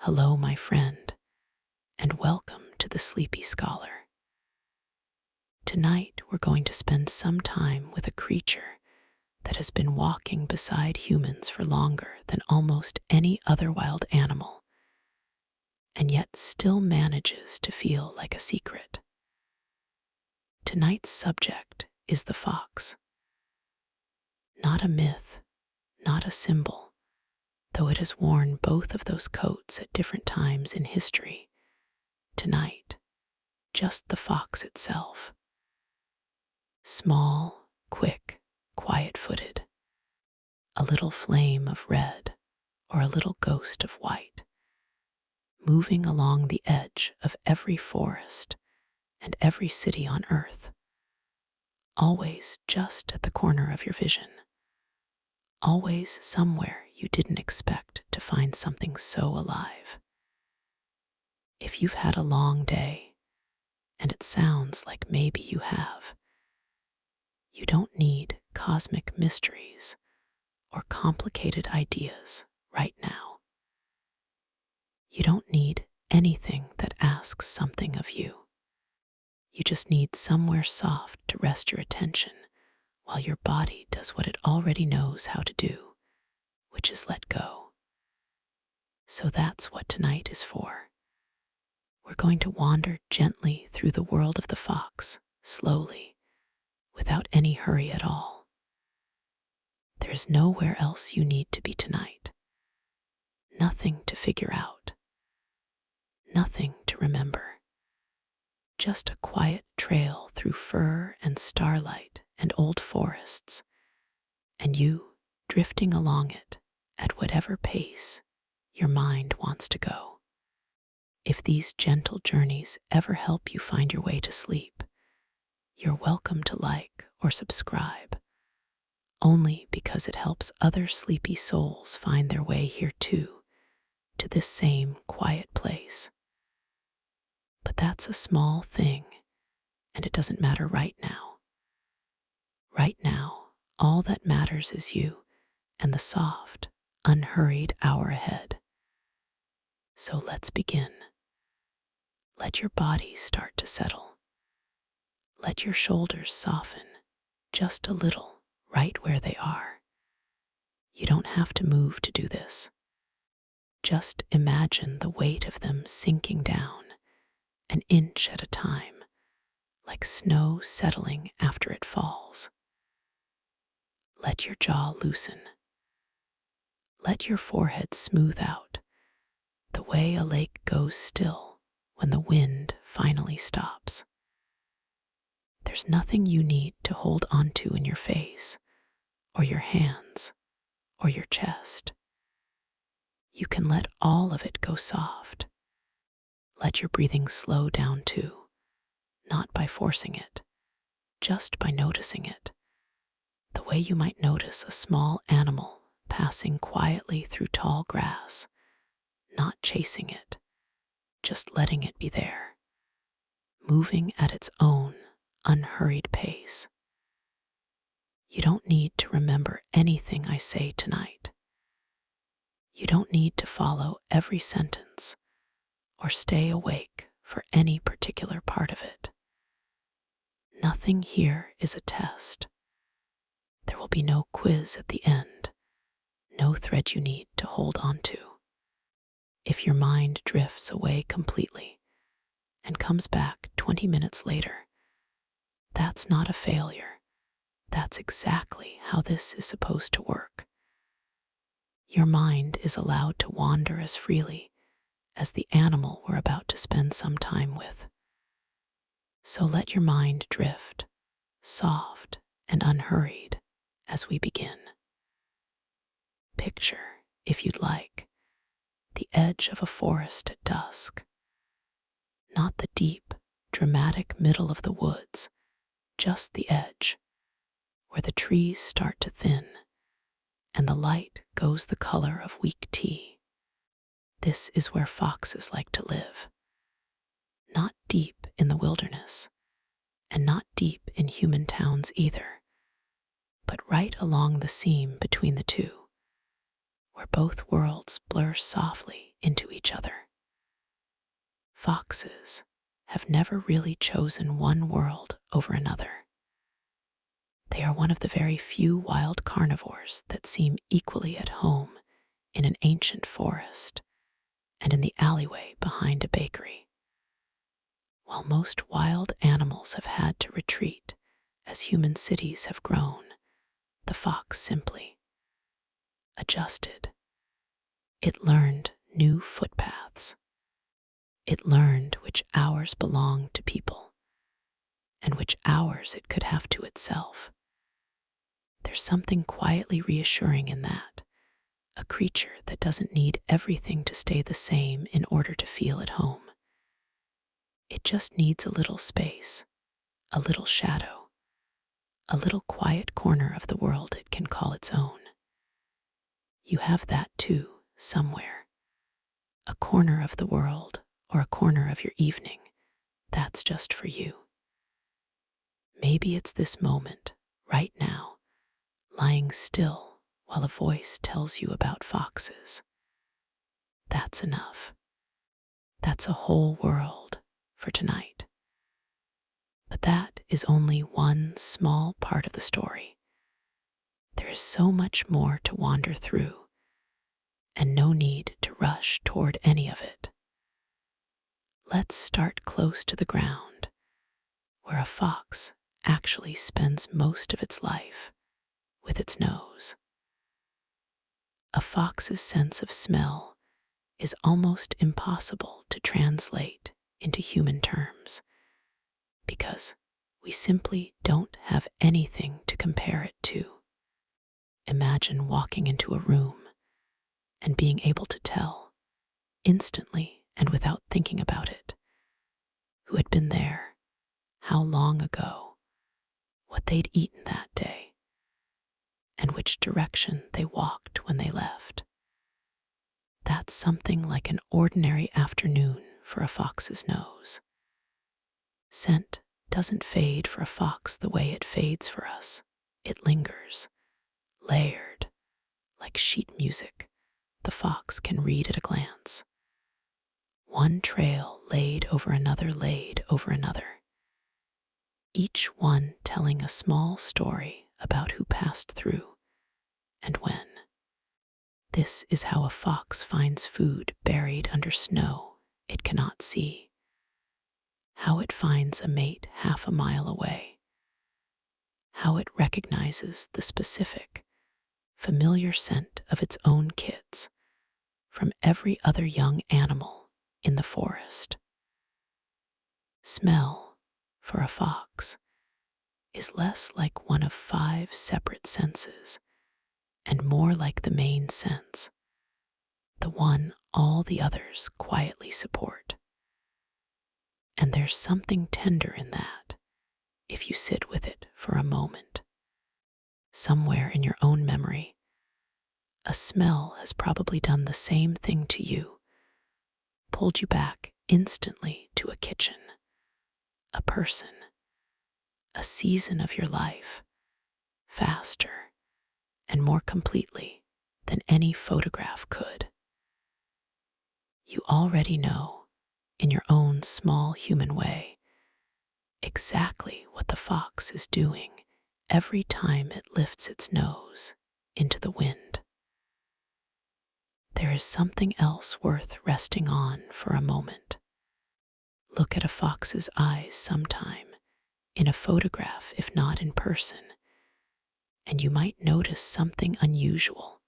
Hello, my friend, and welcome to the Sleepy Scholar. Tonight, we're going to spend some time with a creature that has been walking beside humans for longer than almost any other wild animal, and yet still manages to feel like a secret. Tonight's subject is the fox. Not a myth, not a symbol, though it has worn both of those coats at different times in history. Tonight, just the fox itself. Small, quick, quiet-footed. A little flame of red or a little ghost of white, moving along the edge of every forest and every city on earth. Always just at the corner of your vision. Always somewhere you didn't expect to find something so alive. If you've had a long day, and it sounds like maybe you have, you don't need cosmic mysteries or complicated ideas right now. You don't need anything that asks something of you. You just need somewhere soft to rest your attention while your body does what it already knows how to do, which is let go. So that's what tonight is for. We're going to wander gently through the world of the fox, slowly, without any hurry at all. There's nowhere else you need to be tonight. Nothing to figure out. Nothing to remember. Just a quiet trail through fur and starlight and old forests, and you drifting along it at whatever pace your mind wants to go. If these gentle journeys ever help you find your way to sleep, you're welcome to like or subscribe, only because it helps other sleepy souls find their way here too, to this same quiet place. But that's a small thing, and it doesn't matter right now. Right now, all that matters is you and the soft, unhurried hour ahead. So let's begin. Let your body start to settle. Let your shoulders soften just a little right where they are. You don't have to move to do this. Just imagine the weight of them sinking down, an inch at a time, like snow settling after it falls. Let your jaw loosen. Let your forehead smooth out, the way a lake goes still when the wind finally stops. There's nothing you need to hold onto in your face, or your hands, or your chest. You can let all of it go soft. Let your breathing slow down too, not by forcing it, just by noticing it, the way you might notice a small animal passing quietly through tall grass, not chasing it, just letting it be there, moving at its own unhurried pace. You don't need to remember anything I say tonight. You don't need to follow every sentence or stay awake for any particular part of it. Nothing here is a test. There will be no quiz at the end, no thread you need to hold on to. If your mind drifts away completely and comes back 20 minutes later, that's not a failure. That's exactly how this is supposed to work. Your mind is allowed to wander as freely as the animal we're about to spend some time with. So let your mind drift, soft and unhurried, as we begin. Picture, if you'd like, the edge of a forest at dusk. Not the deep, dramatic middle of the woods, just the edge, where the trees start to thin and the light goes the color of weak tea. This is where foxes like to live. Not deep in the wilderness, and not deep in human towns either, but right along the seam between the two, where both worlds blur softly into each other. Foxes have never really chosen one world over another. They are one of the very few wild carnivores that seem equally at home in an ancient forest and in the alleyway behind a bakery. While most wild animals have had to retreat as human cities have grown, the fox simply adjusted. It learned new footpaths. It learned which hours belonged to people and which hours it could have to itself. There's something quietly reassuring in that, a creature that doesn't need everything to stay the same in order to feel at home. It just needs a little space, a little shadow, a little quiet corner of the world it can call its own. You have that too, somewhere. A corner of the world or a corner of your evening that's just for you. Maybe it's this moment, right now, lying still while a voice tells you about foxes. That's enough. That's a whole world for tonight. But that is only one small part of the story. There is so much more to wander through, and no need to rush toward any of it. Let's start close to the ground, where a fox actually spends most of its life, with its nose. A fox's sense of smell is almost impossible to translate into human terms, because we simply don't have anything to compare it to. Imagine walking into a room and being able to tell, instantly and without thinking about it, who had been there, how long ago, what they'd eaten that day, and which direction they walked when they left. That's something like an ordinary afternoon for a fox's nose. Scent doesn't fade for a fox the way it fades for us. It lingers, layered, like sheet music the fox can read at a glance. One trail laid over another, each one telling a small story about who passed through and when. This is how a fox finds food buried under snow it cannot see, how it finds a mate half a mile away, how it recognizes the specific, familiar scent of its own kids from every other young animal in the forest. Smell, for a fox, is less like one of 5 separate senses and more like the main sense, the one all the others quietly support. And there's something tender in that, if you sit with it for a moment. Somewhere in your own memory, a smell has probably done the same thing to you, pulled you back instantly to a kitchen, a person, a season of your life, faster and more completely than any photograph could. You already know, in your own small human way, exactly what the fox is doing every time it lifts its nose into the wind. There is something else worth resting on for a moment. Look at a fox's eyes sometime, in a photograph if not in person, and you might notice something unusual.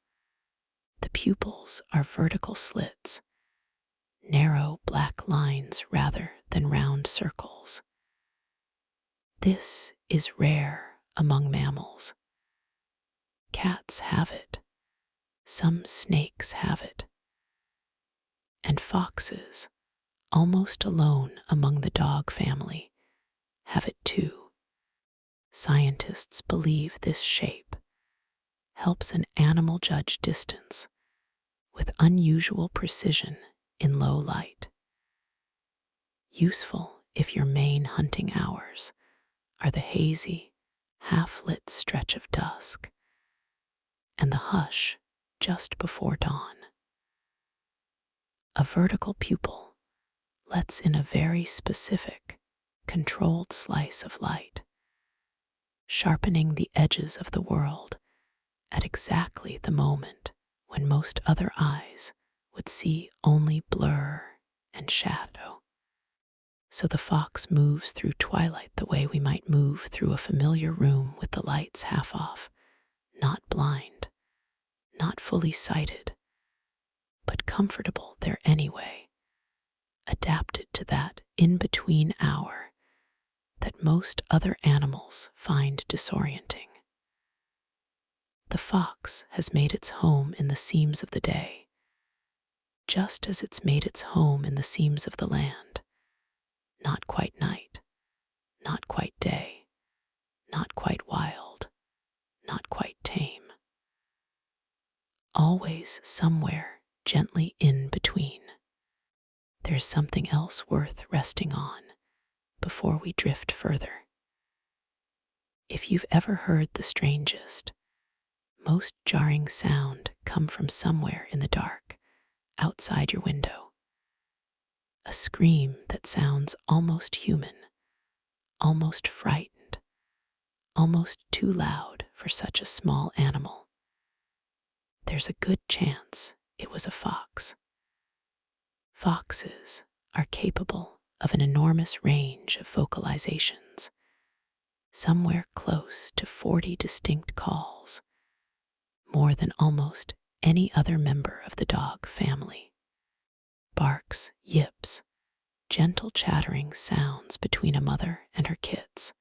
The pupils are vertical slits, narrow black lines rather than round circles. This is rare among mammals. Cats have it, some snakes have it, and foxes, almost alone among the dog family, have it too. Scientists believe this shape helps an animal judge distance with unusual precision in low light. Useful if your main hunting hours are the hazy, half-lit stretch of dusk and the hush just before dawn. A vertical pupil, lets in a very specific, controlled slice of light, sharpening the edges of the world at exactly the moment when most other eyes would see only blur and shadow. So the fox moves through twilight the way we might move through a familiar room with the lights half off, not blind, not fully sighted, but comfortable there anyway, adapted to that in-between hour that most other animals find disorienting. The fox has made its home in the seams of the day, just as it's made its home in the seams of the land. Not quite night, not quite day, not quite wild, not quite tame. Always somewhere gently in between. There's something else worth resting on before we drift further. If you've ever heard the strangest, most jarring sound come from somewhere in the dark, outside your window. A scream that sounds almost human, almost frightened, almost too loud for such a small animal. There's a good chance it was a fox. Foxes are capable of an enormous range of vocalizations, somewhere close to 40 distinct calls, more than almost any other member of the dog family. Barks, yips, gentle chattering sounds between a mother and her kits,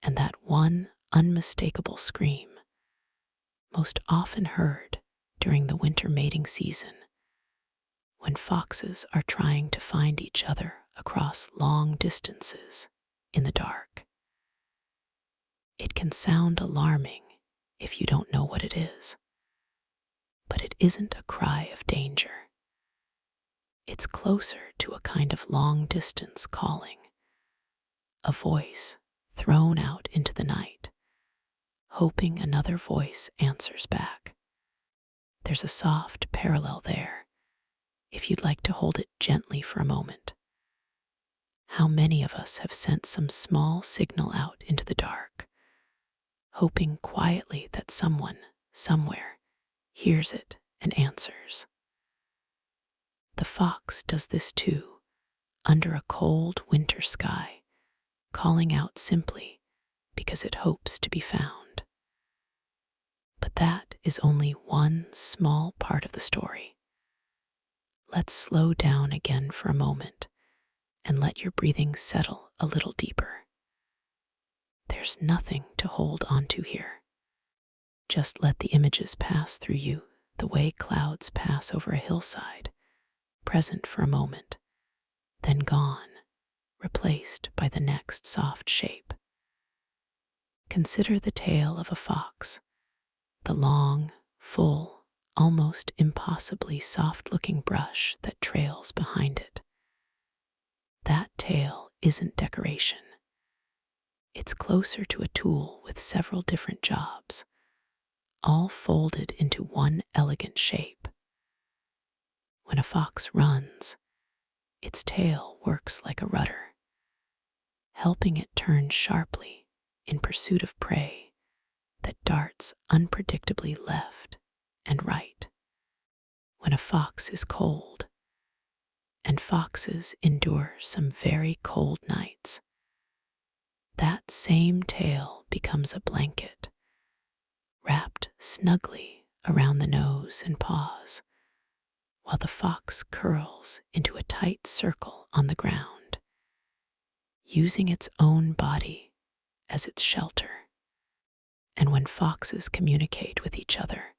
and that one unmistakable scream, most often heard during the winter mating season, when foxes are trying to find each other across long distances in the dark. It can sound alarming if you don't know what it is, but it isn't a cry of danger. It's closer to a kind of long-distance calling, a voice thrown out into the night, hoping another voice answers back. There's a soft parallel there, if you'd like to hold it gently for a moment. How many of us have sent some small signal out into the dark, hoping quietly that someone, somewhere, hears it and answers? The fox does this too, under a cold winter sky, calling out simply because it hopes to be found. But that is only one small part of the story. Let's slow down again for a moment and let your breathing settle a little deeper. There's nothing to hold onto here. Just let the images pass through you the way clouds pass over a hillside, present for a moment, then gone, replaced by the next soft shape. Consider the tail of a fox, the long, full, almost impossibly soft-looking brush that trails behind it. That tail isn't decoration. It's closer to a tool with several different jobs, all folded into one elegant shape. When a fox runs, its tail works like a rudder, helping it turn sharply in pursuit of prey that darts unpredictably left and right. When a fox is cold, and foxes endure some very cold nights, that same tail becomes a blanket, wrapped snugly around the nose and paws, while the fox curls into a tight circle on the ground, using its own body as its shelter. And when foxes communicate with each other,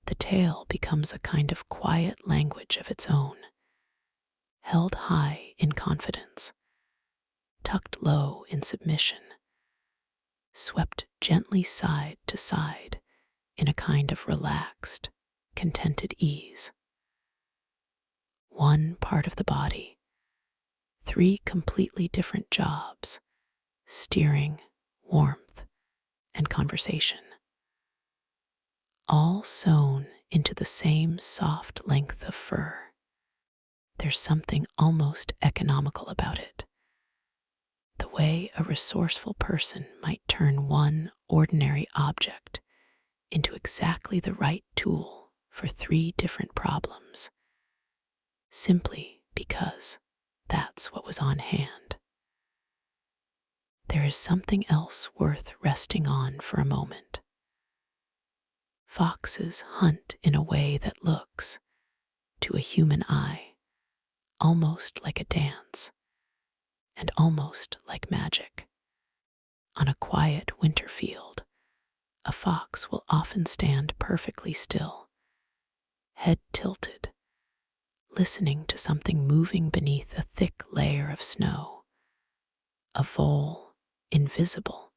the tail becomes a kind of quiet language of its own, held high in confidence, tucked low in submission, swept gently side to side in a kind of relaxed, contented ease. One part of the body, three completely different jobs: steering, warmth, and conversation, all sewn into the same soft length of fur. there's something almost economical about it. The way a resourceful person might turn one ordinary object into exactly the right tool for three different problems, simply because that's what was on hand. There is something else worth resting on for a moment. Foxes hunt in a way that looks, to a human eye, almost like a dance, and almost like magic. On a quiet winter field, a fox will often stand perfectly still, head tilted, listening to something moving beneath a thick layer of snow, a vole, invisible,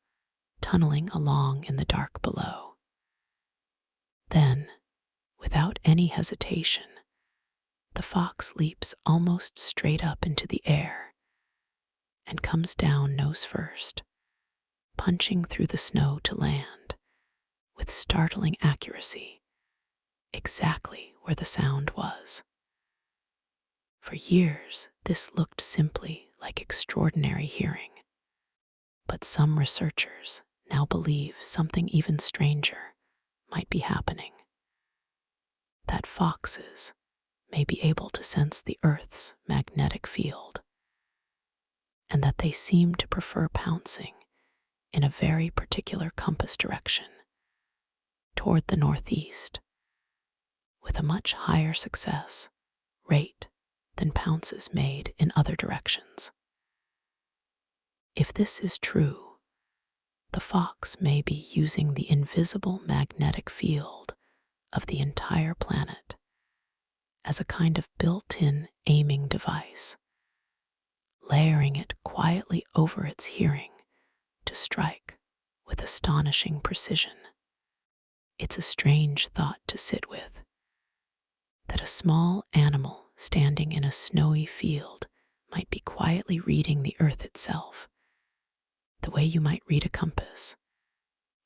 tunneling along in the dark below. Then, without any hesitation, the fox leaps almost straight up into the air and comes down nose first, punching through the snow to land with startling accuracy, exactly where the sound was. For years, this looked simply like extraordinary hearing, but some researchers now believe something even stranger might be happening. That foxes may be able to sense the Earth's magnetic field, and that they seem to prefer pouncing in a very particular compass direction, toward the northeast, with a much higher success rate than pounces made in other directions. If this is true, the fox may be using the invisible magnetic field of the entire planet as a kind of built-in aiming device, layering it quietly over its hearing to strike with astonishing precision. It's a strange thought to sit with, that a small animal standing in a snowy field might be quietly reading the earth itself, the way you might read a compass,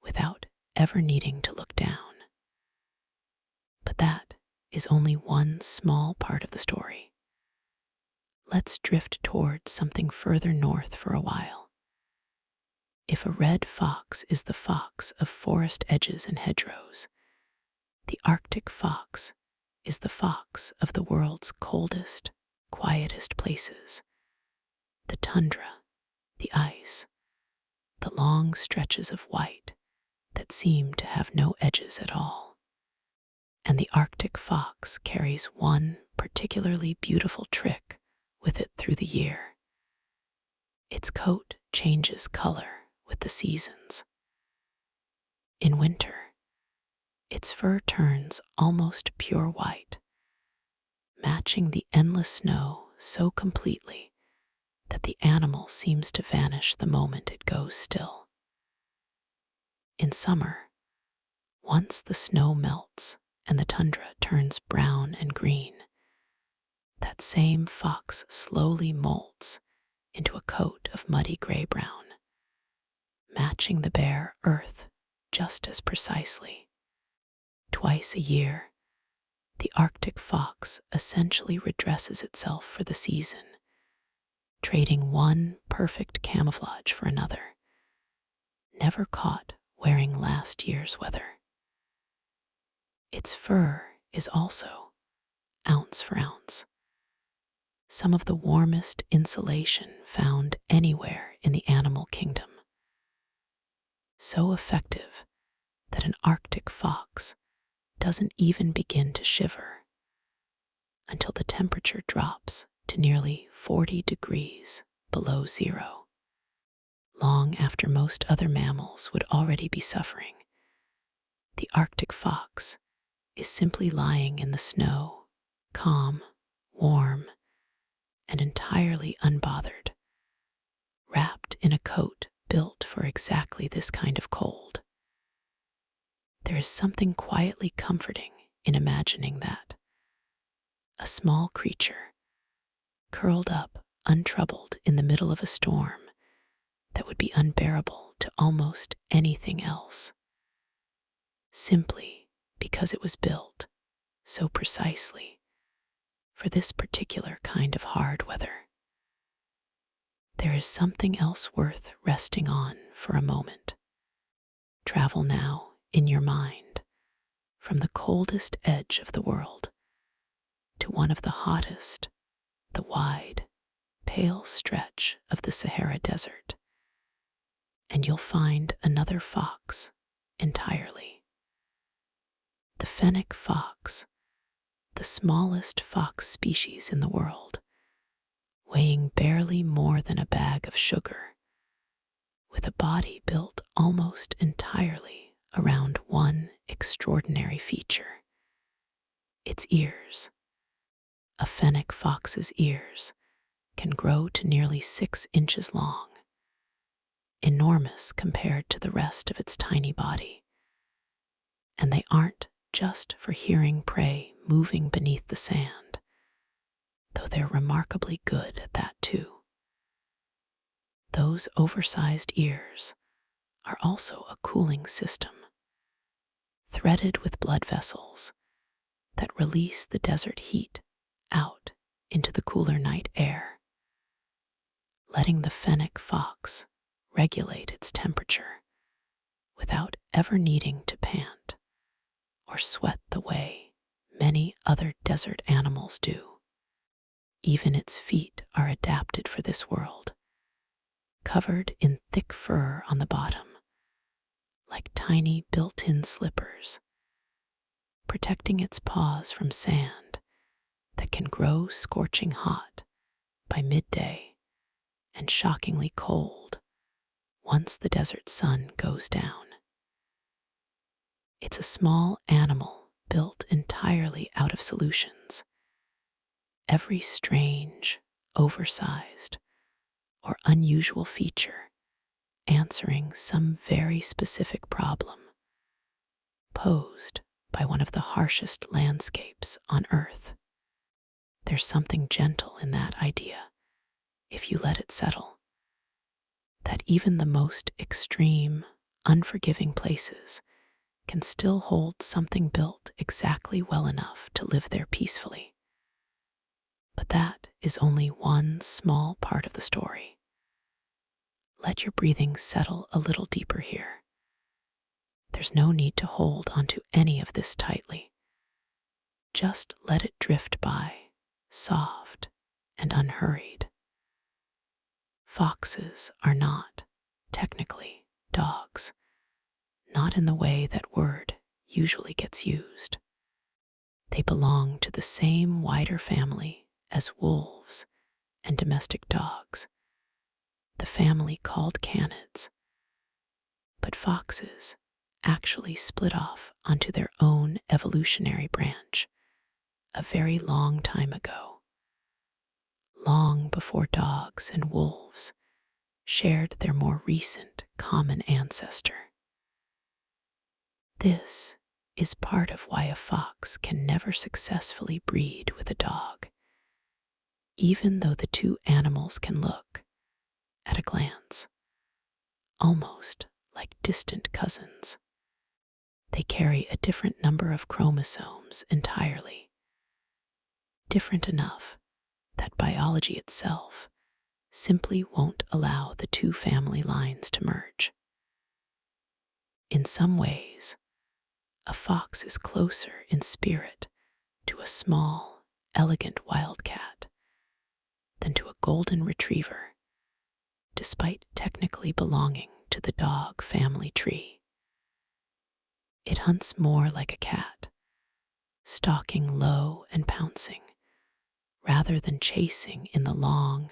without ever needing to look down. But that is only one small part of the story. Let's drift towards something further north for a while. If a red fox is the fox of forest edges and hedgerows, the Arctic fox is the fox of the world's coldest, quietest places, the tundra, the ice, the long stretches of white that seem to have no edges at all. And the Arctic fox carries one particularly beautiful trick with it through the year. Its coat changes color with the seasons. In winter, its fur turns almost pure white, matching the endless snow so completely that the animal seems to vanish the moment it goes still. In summer, once the snow melts and the tundra turns brown and green, that same fox slowly molts into a coat of muddy gray-brown, matching the bare earth just as precisely. Twice a year, the Arctic fox essentially redresses itself for the season, trading one perfect camouflage for another, never caught wearing last year's weather. Its fur is also, ounce for ounce, some of the warmest insulation found anywhere in the animal kingdom. So effective that an Arctic fox doesn't even begin to shiver until the temperature drops to nearly 40 degrees below zero. Long after most other mammals would already be suffering, the Arctic fox is simply lying in the snow, calm, warm, and entirely unbothered, wrapped in a coat built for exactly this kind of cold. There is something quietly comforting in imagining that a small creature, curled up, untroubled in the middle of a storm that would be unbearable to almost anything else, simply because it was built so precisely for this particular kind of hard weather. There is something else worth resting on for a moment. Travel now in your mind from the coldest edge of the world to one of the hottest, the wide, pale stretch of the Sahara Desert, and you'll find another fox entirely. The fennec fox, the smallest fox species in the world, weighing barely more than a bag of sugar, with a body built almost entirely around one extraordinary feature: its ears. A fennec fox's ears can grow to nearly 6 inches long, enormous compared to the rest of its tiny body. And they aren't just for hearing prey moving beneath the sand, though they're remarkably good at that too. Those oversized ears are also a cooling system, threaded with blood vessels that release the desert heat out into the cooler night air, letting the fennec fox regulate its temperature without ever needing to pant or sweat the way many other desert animals do. Even its feet are adapted for this world, covered in thick fur on the bottom, like tiny built-in slippers, protecting its paws from sand that can grow scorching hot by midday and shockingly cold once the desert sun goes down. It's a small animal built entirely out of solutions. Every strange, oversized, or unusual feature answering some very specific problem posed by one of the harshest landscapes on Earth. There's something gentle in that idea, if you let it settle, that even the most extreme, unforgiving places can still hold something built exactly well enough to live there peacefully. But that is only one small part of the story. Let your breathing settle a little deeper here. There's no need to hold onto any of this tightly. Just let it drift by, soft and unhurried. Foxes are not, technically, dogs, not in the way that word usually gets used. They belong to the same wider family as wolves and domestic dogs, the family called canids. But foxes actually split off onto their own evolutionary branch a very long time ago, long before dogs and wolves shared their more recent common ancestor. This is part of why a fox can never successfully breed with a dog, even though the two animals can look, at a glance, almost like distant cousins. They carry a different number of chromosomes entirely, different enough that biology itself simply won't allow the two family lines to merge. In some ways, a fox is closer in spirit to a small, elegant wildcat than to a golden retriever, despite technically belonging to the dog family tree. It hunts more like a cat, stalking low and pouncing, rather than chasing in the long,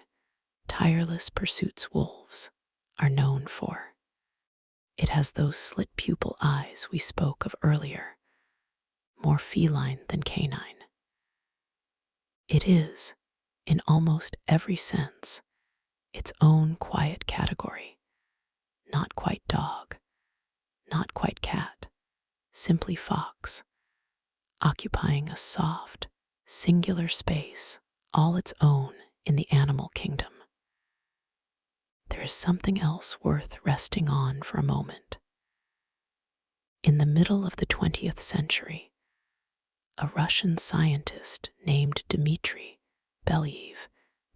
tireless pursuits wolves are known for. It has those slit pupil eyes we spoke of earlier, more feline than canine. It is, in almost every sense, its own quiet category, not quite dog, not quite cat, simply fox, occupying a soft, singular space all its own in the animal kingdom. There is something else worth resting on for a moment. In the middle of the 20th century, a Russian scientist named Dmitry Belyaev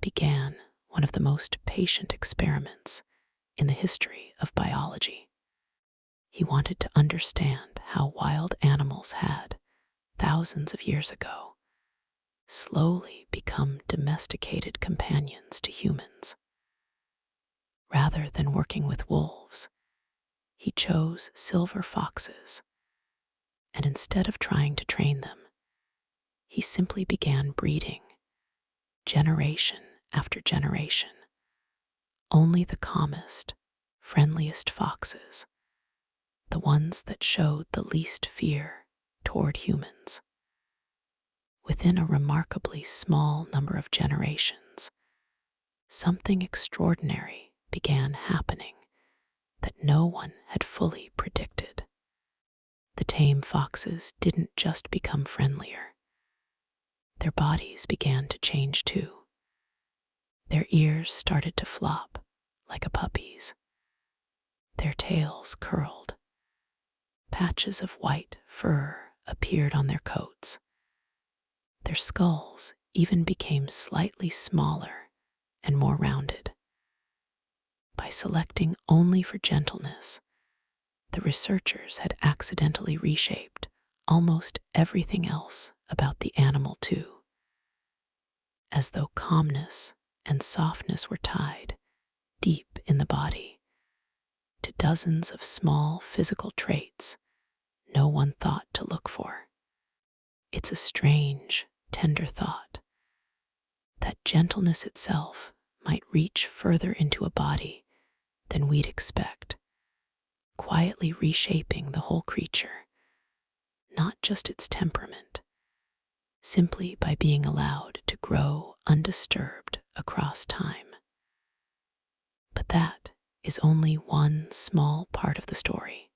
began one of the most patient experiments in the history of biology. He wanted to understand how wild animals had, thousands of years ago, slowly become domesticated companions to humans. Rather than working with wolves, he chose silver foxes, and instead of trying to train them, he simply began breeding, generation after generation, only the calmest, friendliest foxes, the ones that showed the least fear toward humans. Within a remarkably small number of generations, something extraordinary began happening that no one had fully predicted. The tame foxes didn't just become friendlier. Their bodies began to change too. Their ears started to flop like a puppy's. Their tails curled. Patches of white fur appeared on their coats. Their skulls even became slightly smaller and more rounded. By selecting only for gentleness, the researchers had accidentally reshaped almost everything else about the animal too, as though calmness and softness were tied deep in the body to dozens of small physical traits no one thought to look for. It's a strange, tender thought that gentleness itself might reach further into a body than we'd expect, quietly reshaping the whole creature, not just its temperament, simply by being allowed to grow undisturbed across time. But that is only one small part of the story.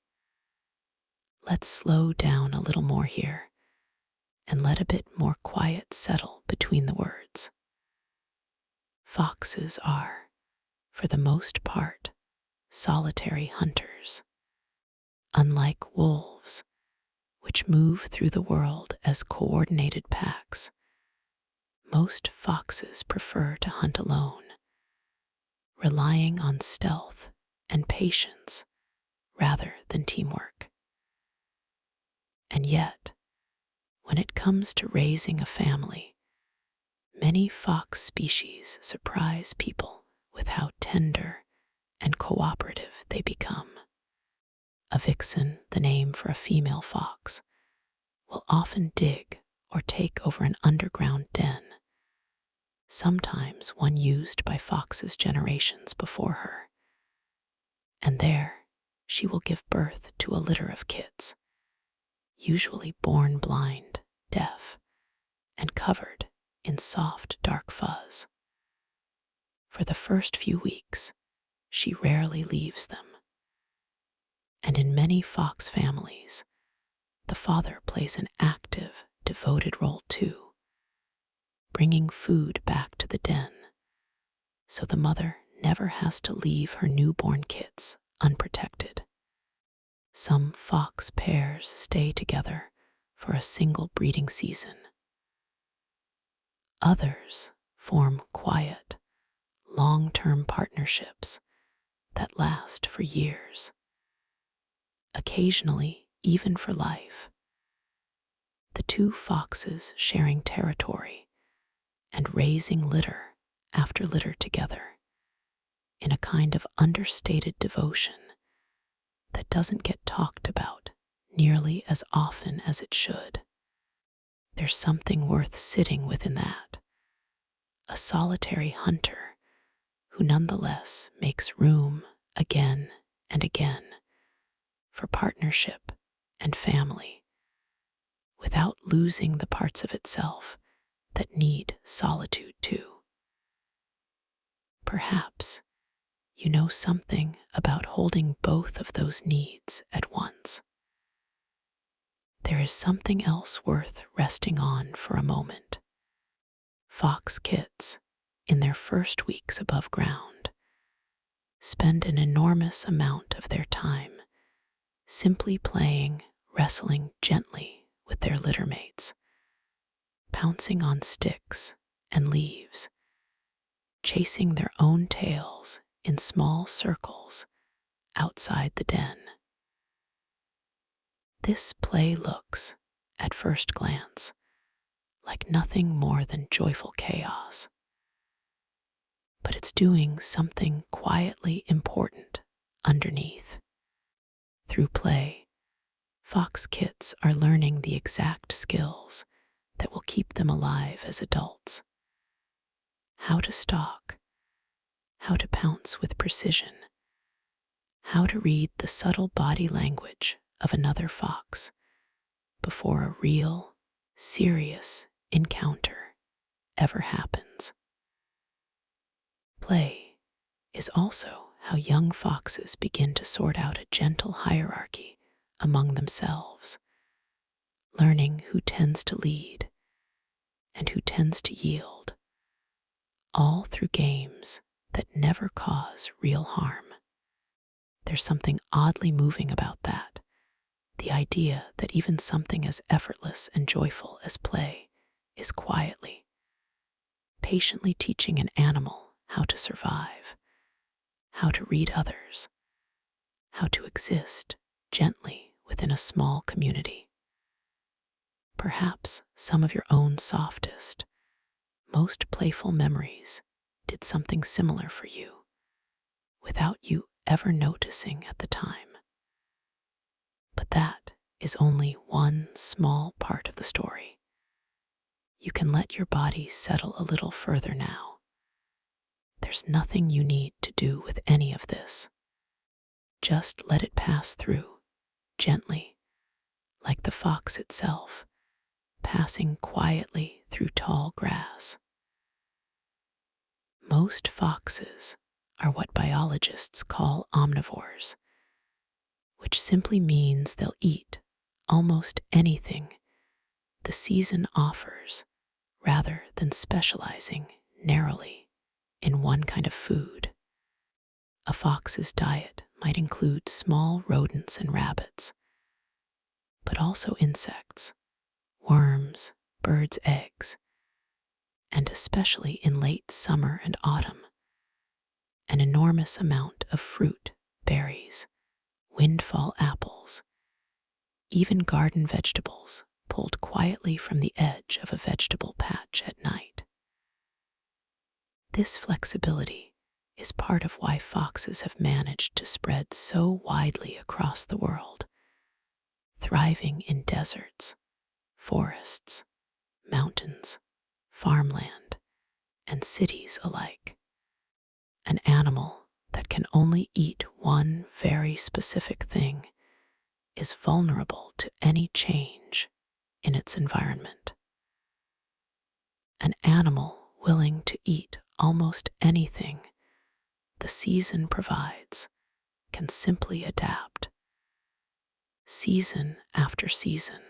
Let's slow down a little more here and let a bit more quiet settle between the words. Foxes are, for the most part, solitary hunters. Unlike wolves, which move through the world as coordinated packs, most foxes prefer to hunt alone, relying on stealth and patience rather than teamwork. And yet, when it comes to raising a family, many fox species surprise people with how tender and cooperative they become. A vixen, the name for a female fox, will often dig or take over an underground den, sometimes one used by foxes generations before her. And there she will give birth to a litter of kits, usually born blind, deaf, and covered in soft, dark fuzz. For the first few weeks, she rarely leaves them. And in many fox families, the father plays an active, devoted role too, bringing food back to the den, so the mother never has to leave her newborn kits unprotected. Some fox pairs stay together for a single breeding season. Others form quiet, long-term partnerships that last for years, occasionally even for life. The two foxes sharing territory and raising litter after litter together in a kind of understated devotion that doesn't get talked about nearly as often as it should. There's something worth sitting within that. A solitary hunter who nonetheless makes room again and again for partnership and family without losing the parts of itself that need solitude too. Perhaps you know something about holding both of those needs at once. There is something else worth resting on for a moment. Fox kits, in their first weeks above ground, spend an enormous amount of their time simply playing, wrestling gently with their littermates, pouncing on sticks and leaves, chasing their own tails in small circles outside the den. This play looks, at first glance, like nothing more than joyful chaos, but it's doing something quietly important underneath. Through play, fox kits are learning the exact skills that will keep them alive as adults. How to stalk, how to pounce with precision, how to read the subtle body language of another fox before a real, serious encounter ever happens. Play is also how young foxes begin to sort out a gentle hierarchy among themselves, learning who tends to lead and who tends to yield, all through games that never cause real harm. There's something oddly moving about that, the idea that even something as effortless and joyful as play is quietly, patiently teaching an animal how to survive, how to read others, how to exist gently within a small community. Perhaps some of your own softest, most playful memories did something similar for you, without you ever noticing at the time. But that is only one small part of the story. You can let your body settle a little further now. There's nothing you need to do with any of this. Just let it pass through, gently, like the fox itself, passing quietly through tall grass. Most foxes are what biologists call omnivores, which simply means they'll eat almost anything the season offers rather than specializing narrowly in one kind of food. A fox's diet might include small rodents and rabbits, but also insects, worms, birds' eggs, and especially in late summer and autumn, an enormous amount of fruit, berries, windfall apples, even garden vegetables pulled quietly from the edge of a vegetable patch at night. This flexibility is part of why foxes have managed to spread so widely across the world, thriving in deserts, forests, mountains, farmland, and cities alike. An animal that can only eat one very specific thing is vulnerable to any change in its environment. An animal willing to eat almost anything the season provides can simply adapt, season after season,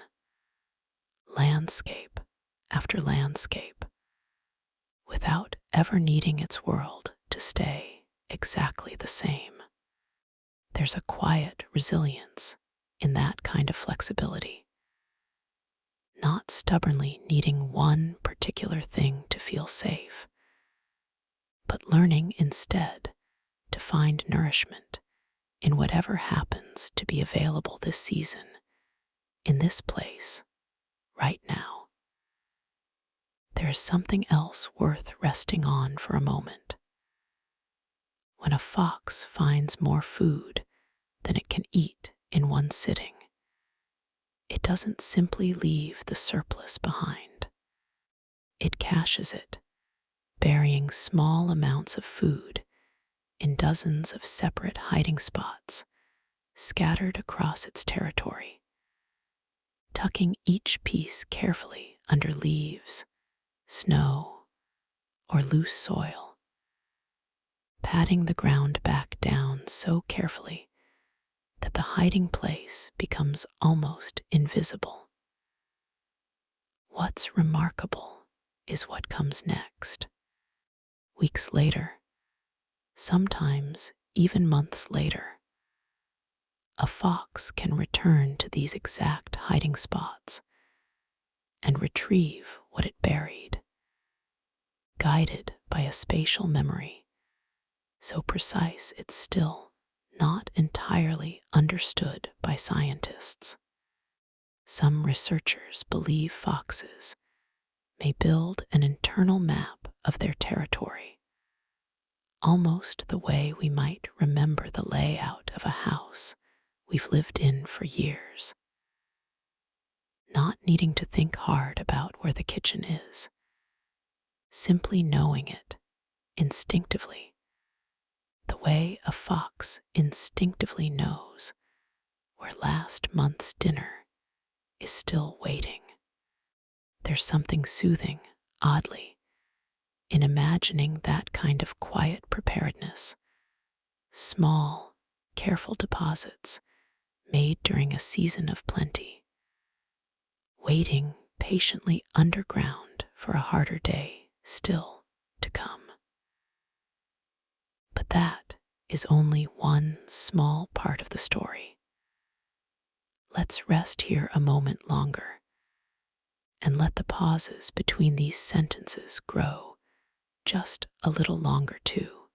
landscape after landscape, without ever needing its world to stay exactly the same. There's a quiet resilience in that kind of flexibility, not stubbornly needing one particular thing to feel safe, but learning instead to find nourishment in whatever happens to be available this season, in this place, right now. There is something else worth resting on for a moment. When a fox finds more food than it can eat in one sitting, it doesn't simply leave the surplus behind. It caches it, burying small amounts of food in dozens of separate hiding spots scattered across its territory, tucking each piece carefully under leaves, snow, or loose soil, patting the ground back down so carefully that the hiding place becomes almost invisible. What's remarkable is what comes next. Weeks later, sometimes even months later, a fox can return to these exact hiding spots and retrieve what it buried, guided by a spatial memory so precise it's still not entirely understood by scientists. Some researchers believe foxes may build an internal map of their territory, almost the way we might remember the layout of a house we've lived in for years, not needing to think hard about where the kitchen is, simply knowing it instinctively, the way a fox instinctively knows where last month's dinner is still waiting. There's something soothing, oddly, in imagining that kind of quiet preparedness, small, careful deposits made during a season of plenty, waiting patiently underground for a harder day still to come. But that is only one small part of the story. Let's rest here a moment longer and let the pauses between these sentences grow just a little longer too.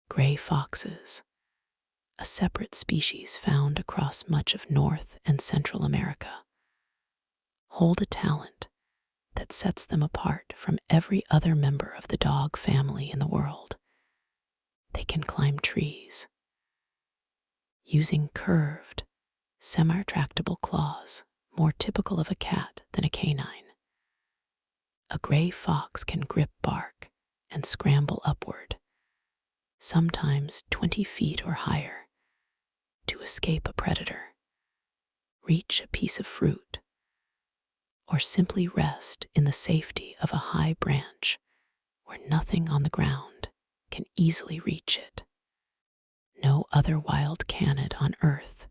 Gray foxes, a separate species found across much of North and Central America, hold a talent that sets them apart from every other member of the dog family in the world. They can climb trees, using curved, semi-retractable claws more typical of a cat than a canine. A gray fox can grip bark and scramble upward, sometimes 20 feet or higher, to escape a predator, reach a piece of fruit, or simply rest in the safety of a high branch where nothing on the ground can easily reach it. No other wild canid on earth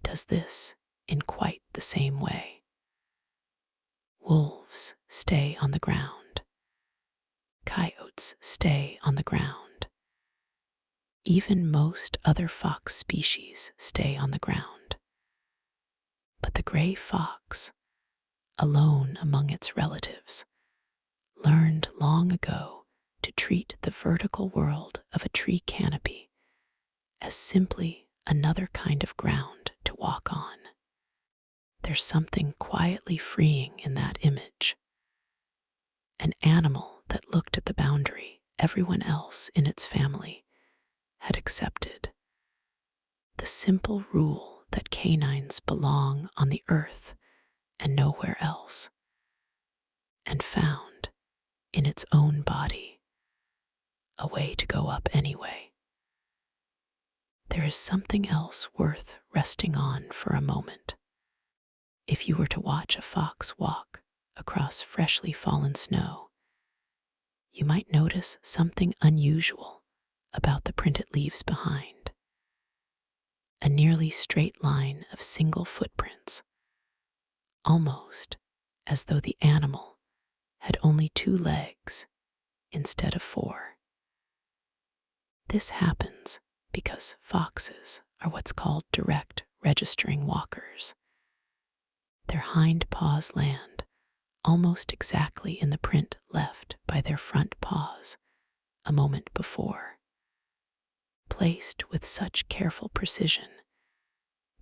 does this in quite the same way. Wolves stay on the ground. Coyotes stay on the ground. Even most other fox species stay on the ground. But the gray fox, alone among its relatives, learned long ago to treat the vertical world of a tree canopy as simply another kind of ground to walk on. There's something quietly freeing in that image. An animal that looked at the boundary everyone else in its family had accepted. The simple rule that canines belong on the earth and nowhere else, and found in its own body a way to go up anyway. There is something else worth resting on for a moment. If you were to watch a fox walk across freshly fallen snow, you might notice something unusual about the print it leaves behind. A nearly straight line of single footprints, almost as though the animal had only 2 legs instead of 4. This happens because foxes are what's called direct registering walkers. Their hind paws land almost exactly in the print left by their front paws a moment before, placed with such careful precision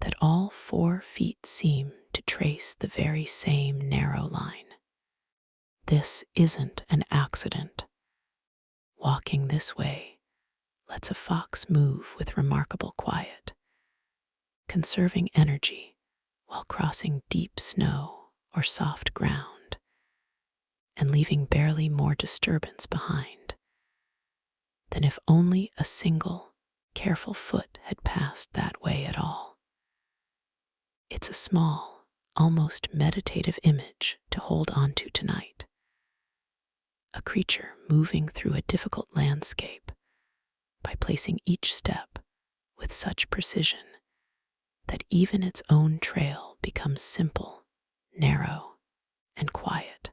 that all 4 feet seem to trace the very same narrow line. This isn't an accident. Walking this way lets a fox move with remarkable quiet, conserving energy while crossing deep snow or soft ground, and leaving barely more disturbance behind than if only a single, careful foot had passed that way at all. It's a small, almost meditative image to hold on to tonight. A creature moving through a difficult landscape by placing each step with such precision that even its own trail becomes simple, narrow, and quiet.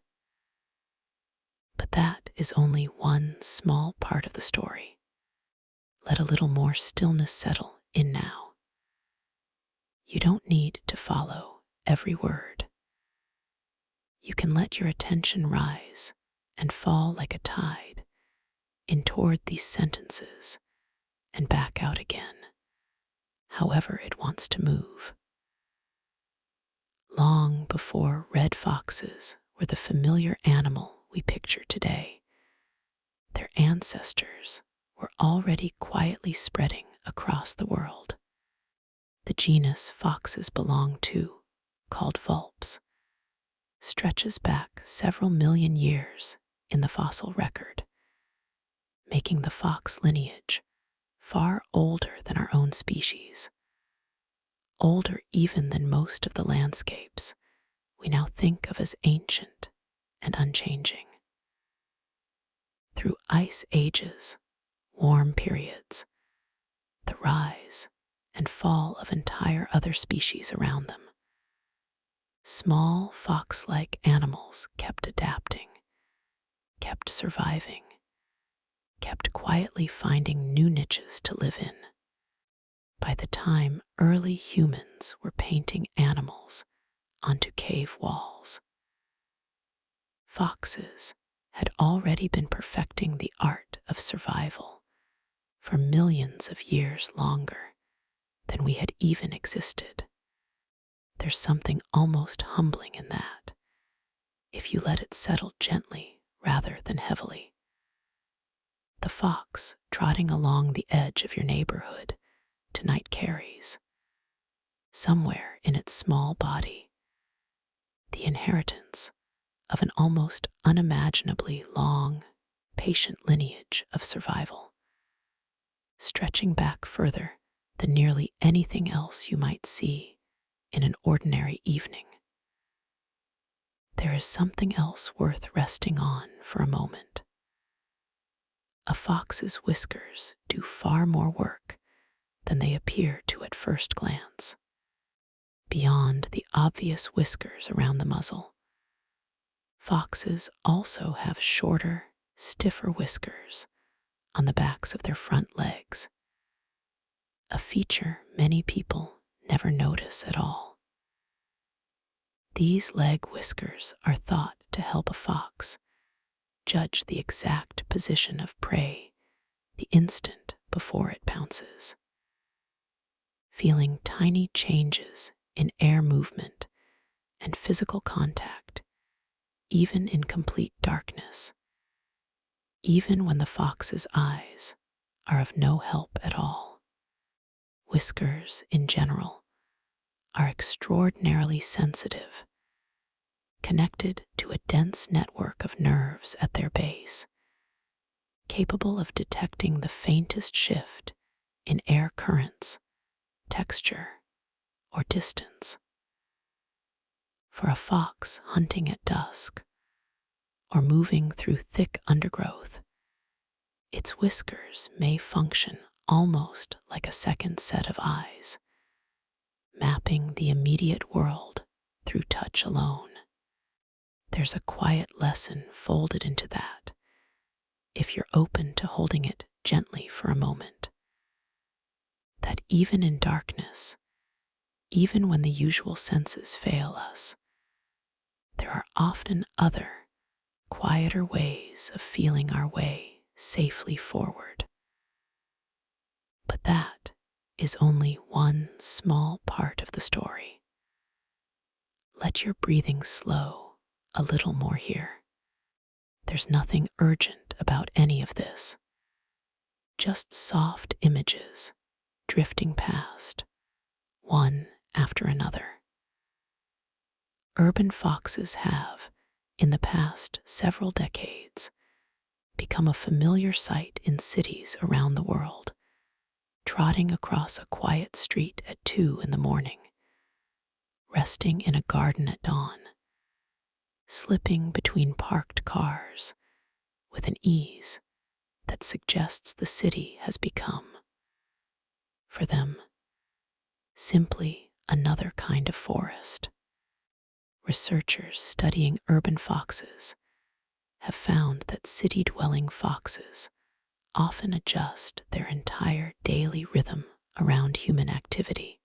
But that is only one small part of the story. Let a little more stillness settle in now. You don't need to follow every word. You can let your attention rise and fall like a tide in toward these sentences and back out again, however it wants to move. Long before red foxes were the familiar animal we picture today, their ancestors were already quietly spreading across the world. The genus foxes belong to, called vulpes, stretches back several million years in the fossil record, making the fox lineage far older than our own species, older even than most of the landscapes we now think of as ancient and unchanging. Through ice ages, warm periods, the rise and fall of entire other species around them, small fox-like animals kept adapting, kept surviving, kept quietly finding new niches to live in. By the time early humans were painting animals onto cave walls, foxes had already been perfecting the art of survival for millions of years longer than we had even existed. There's something almost humbling in that, if you let it settle gently rather than heavily. The fox trotting along the edge of your neighborhood tonight carries, somewhere in its small body, the inheritance of an almost unimaginably long, patient lineage of survival, stretching back further than nearly anything else you might see in an ordinary evening. There is something else worth resting on for a moment. A fox's whiskers do far more work than they appear to at first glance. Beyond the obvious whiskers around the muzzle, foxes also have shorter, stiffer whiskers on the backs of their front legs, a feature many people never notice at all. These leg whiskers are thought to help a fox judge the exact position of prey the instant before it pounces. Feeling tiny changes in air movement and physical contact, even in complete darkness, even when the fox's eyes are of no help at all. Whiskers, in general, are extraordinarily sensitive, connected to a dense network of nerves at their base, capable of detecting the faintest shift in air currents, texture, or distance. For a fox hunting at dusk or moving through thick undergrowth, its whiskers may function almost like a second set of eyes, mapping the immediate world through touch alone. There's a quiet lesson folded into that, if you're open to holding it gently for a moment. That even in darkness, even when the usual senses fail us, there are often other, quieter ways of feeling our way safely forward. But that is only one small part of the story. Let your breathing slow a little more here. There's nothing urgent about any of this, just soft images drifting past, one after another. Urban foxes have, in the past several decades, become a familiar sight in cities around the world, trotting across a quiet street at 2 in the morning, resting in a garden at dawn, slipping between parked cars with an ease that suggests the city has become, for them, simply another kind of forest. Researchers studying urban foxes have found that city-dwelling foxes often adjust their entire daily rhythm around human activity,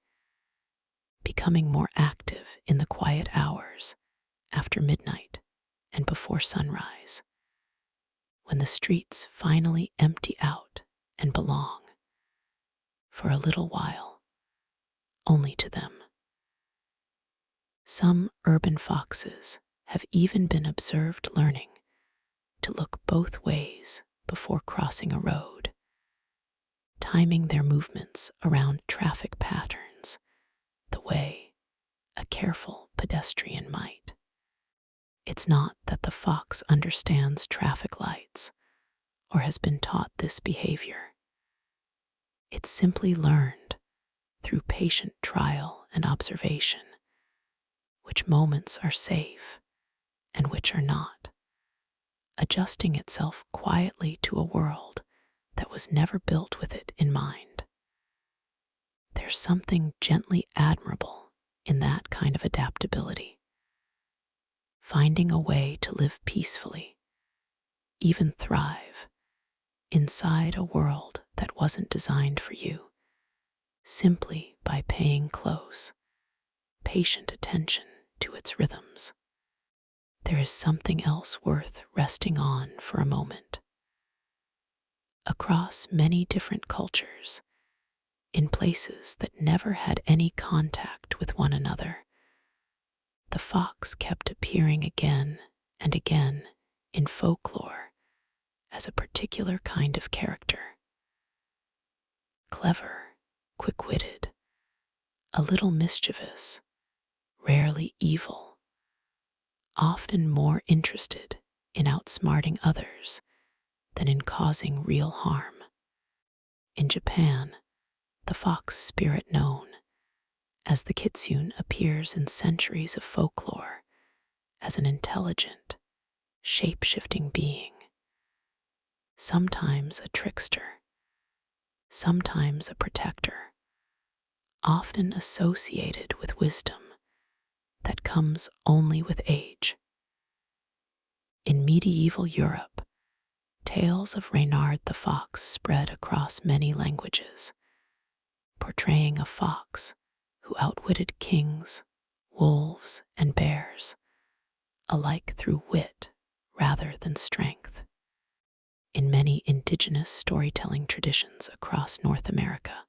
becoming more active in the quiet hours after midnight and before sunrise, when the streets finally empty out and belong, for a little while, only to them. Some urban foxes have even been observed learning to look both ways before crossing a road, timing their movements around traffic patterns the way a careful pedestrian might. It's not that the fox understands traffic lights or has been taught this behavior. It's simply learned through patient trial and observation which moments are safe and which are not, adjusting itself quietly to a world that was never built with it in mind. There's something gently admirable in that kind of adaptability, finding a way to live peacefully, even thrive, inside a world that wasn't designed for you, simply by paying close, patient attention to its rhythms. There is something else worth resting on for a moment. Across many different cultures, in places that never had any contact with one another, the fox kept appearing again and again in folklore as a particular kind of character. Clever, quick-witted, a little mischievous, rarely evil, often more interested in outsmarting others than in causing real harm. In Japan, the fox spirit known as the kitsune appears in centuries of folklore as an intelligent, shape-shifting being, sometimes a trickster, sometimes a protector, often associated with wisdom that comes only with age. In medieval Europe, tales of Reynard the fox spread across many languages, portraying a fox who outwitted kings, wolves, and bears, alike through wit rather than strength. In many indigenous storytelling traditions across North America,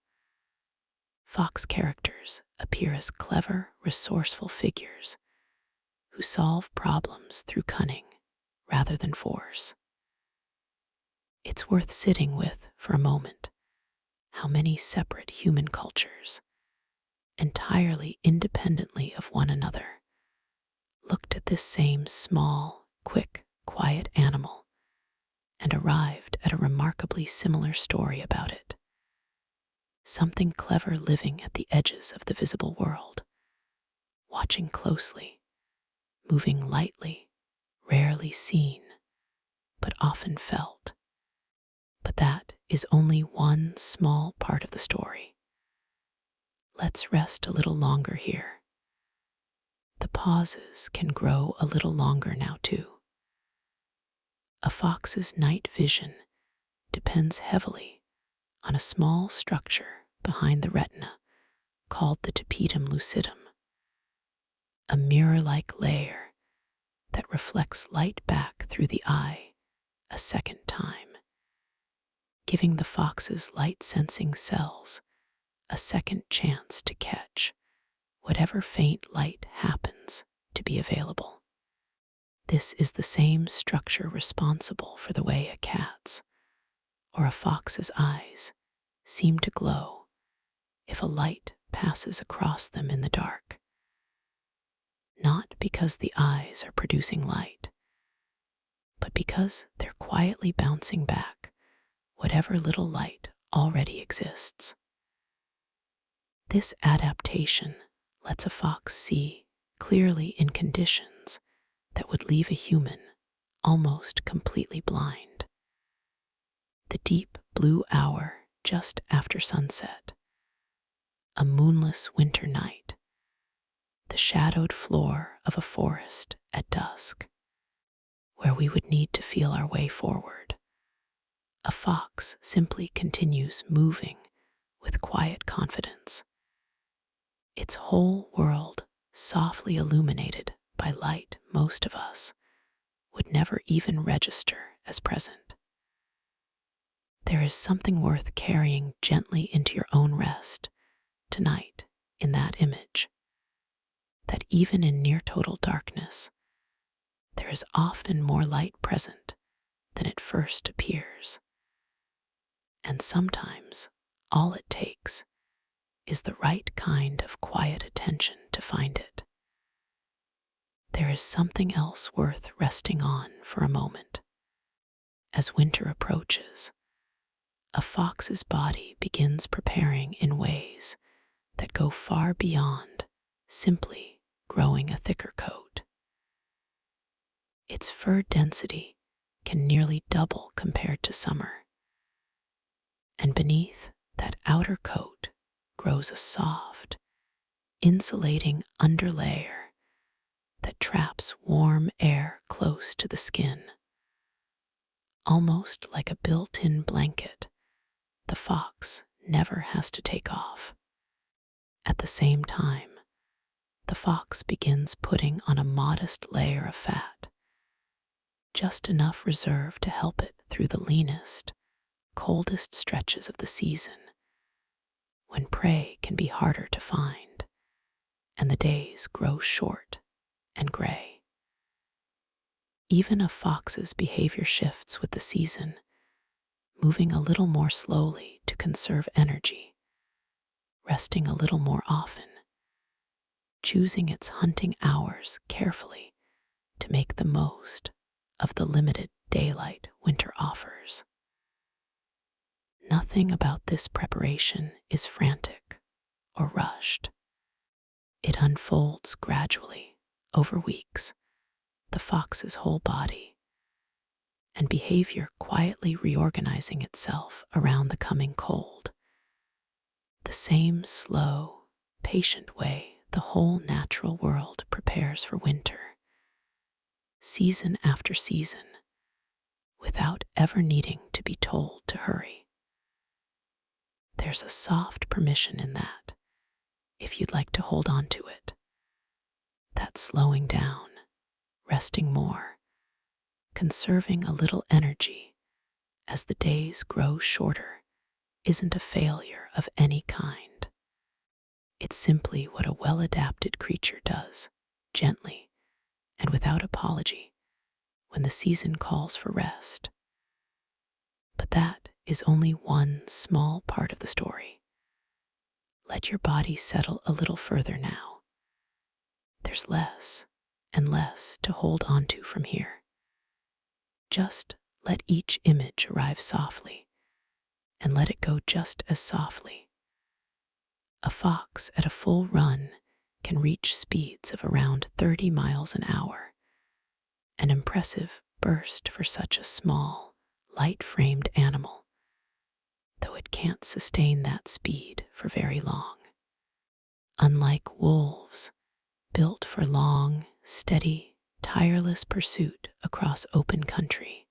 fox characters appear as clever, resourceful figures who solve problems through cunning rather than force. It's worth sitting with for a moment how many separate human cultures, entirely independently of one another, looked at this same small, quick, quiet animal and arrived at a remarkably similar story about it. Something clever living at the edges of the visible world, watching closely, moving lightly, rarely seen, but often felt. But that is only one small part of the story. Let's rest a little longer here. The pauses can grow a little longer now too. A fox's night vision depends heavily on a small structure behind the retina called the tapetum lucidum, a mirror-like layer that reflects light back through the eye a second time, giving the fox's light-sensing cells a second chance to catch whatever faint light happens to be available. This is the same structure responsible for the way a cat's or a fox's eyes seem to glow if a light passes across them in the dark. Not because the eyes are producing light, but because they're quietly bouncing back whatever little light already exists. This adaptation lets a fox see clearly in conditions that would leave a human almost completely blind. The deep blue hour just after sunset, a moonless winter night, the shadowed floor of a forest at dusk, where we would need to feel our way forward. A fox simply continues moving with quiet confidence, its whole world softly illuminated by light most of us would never even register as present. There is something worth carrying gently into your own rest tonight in that image, that even in near total darkness, there is often more light present than it first appears. And sometimes all it takes is the right kind of quiet attention to find it. There is something else worth resting on for a moment. As winter approaches, a fox's body begins preparing in ways that go far beyond simply growing a thicker coat. Its fur density can nearly double compared to summer, and beneath that outer coat grows a soft, insulating underlayer that traps warm air close to the skin. Almost like a built-in blanket, the fox never has to take off. At the same time, the fox begins putting on a modest layer of fat, just enough reserve to help it through the leanest, coldest stretches of the season, when prey can be harder to find and the days grow short and gray. Even a fox's behavior shifts with the season, moving a little more slowly to conserve energy, resting a little more often, choosing its hunting hours carefully to make the most of the limited daylight winter offers. Nothing about this preparation is frantic or rushed. It unfolds gradually over weeks, the fox's whole body, and behavior quietly reorganizing itself around the coming cold. The same slow, patient way the whole natural world prepares for winter, season after season, without ever needing to be told to hurry. There's a soft permission in that, if you'd like to hold on to it. That slowing down, resting more, conserving a little energy as the days grow shorter isn't a failure of any kind. It's simply what a well-adapted creature does, gently and without apology, when the season calls for rest. But that is only one small part of the story. Let your body settle a little further now. There's less and less to hold on to from here. Just let each image arrive softly, and let it go just as softly. A fox at a full run can reach speeds of around 30 miles an hour, an impressive burst for such a small, light-framed animal, though it can't sustain that speed for very long. Unlike wolves, built for long, steady, tireless pursuit across open country,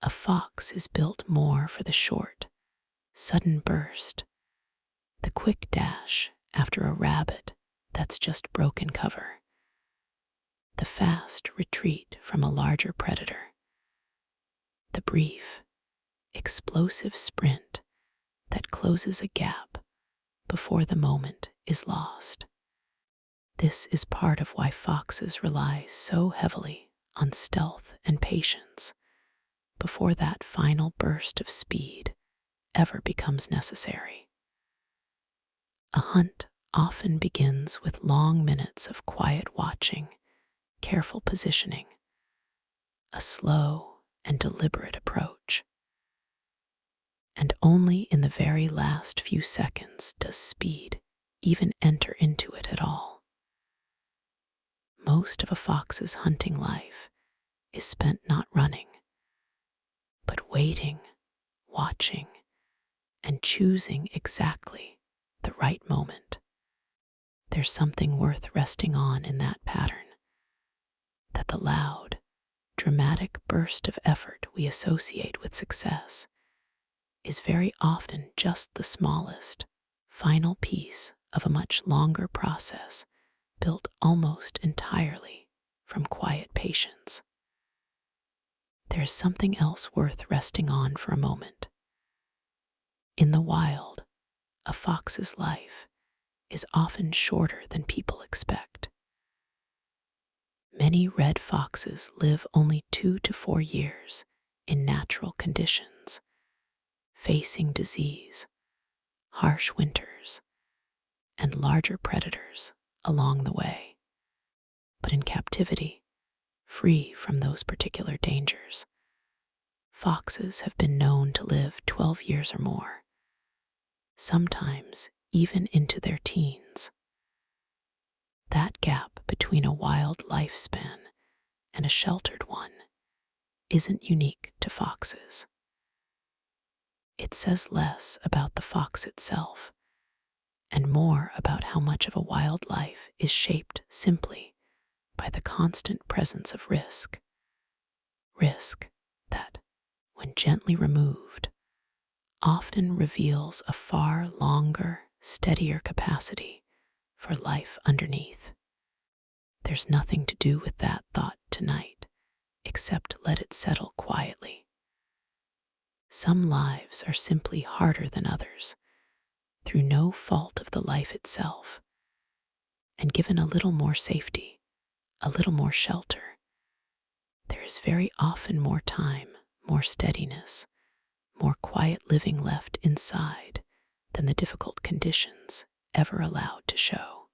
a fox is built more for the short, sudden burst, the quick dash after a rabbit that's just broken cover, the fast retreat from a larger predator, the brief, explosive sprint that closes a gap before the moment is lost. This is part of why foxes rely so heavily on stealth and patience before that final burst of speed ever becomes necessary. A hunt often begins with long minutes of quiet watching, careful positioning, a slow and deliberate approach. And only in the very last few seconds does speed even enter into it at all. Most of a fox's hunting life is spent not running, but waiting, watching, and choosing exactly the right moment. There's something worth resting on in that pattern, that the loud, dramatic burst of effort we associate with success is very often just the smallest, final piece of a much longer process built almost entirely from quiet patience. There is something else worth resting on for a moment. In the wild, a fox's life is often shorter than people expect. Many red foxes live only 2 to 4 years in natural conditions, facing disease, harsh winters, and larger predators along the way. But in captivity, free from those particular dangers, foxes have been known to live 12 years or more, sometimes even into their teens. That gap between a wild lifespan and a sheltered one isn't unique to foxes. It says less about the fox itself and more about how much of a wild life is shaped simply by the constant presence of risk. Risk that, when gently removed, often reveals a far longer, steadier capacity for life underneath. There's nothing to do with that thought tonight, except let it settle quietly. Some lives are simply harder than others, through no fault of the life itself, and given a little more safety, a little more shelter, there is very often more time, more steadiness, more quiet living left inside than the difficult conditions ever allowed to show.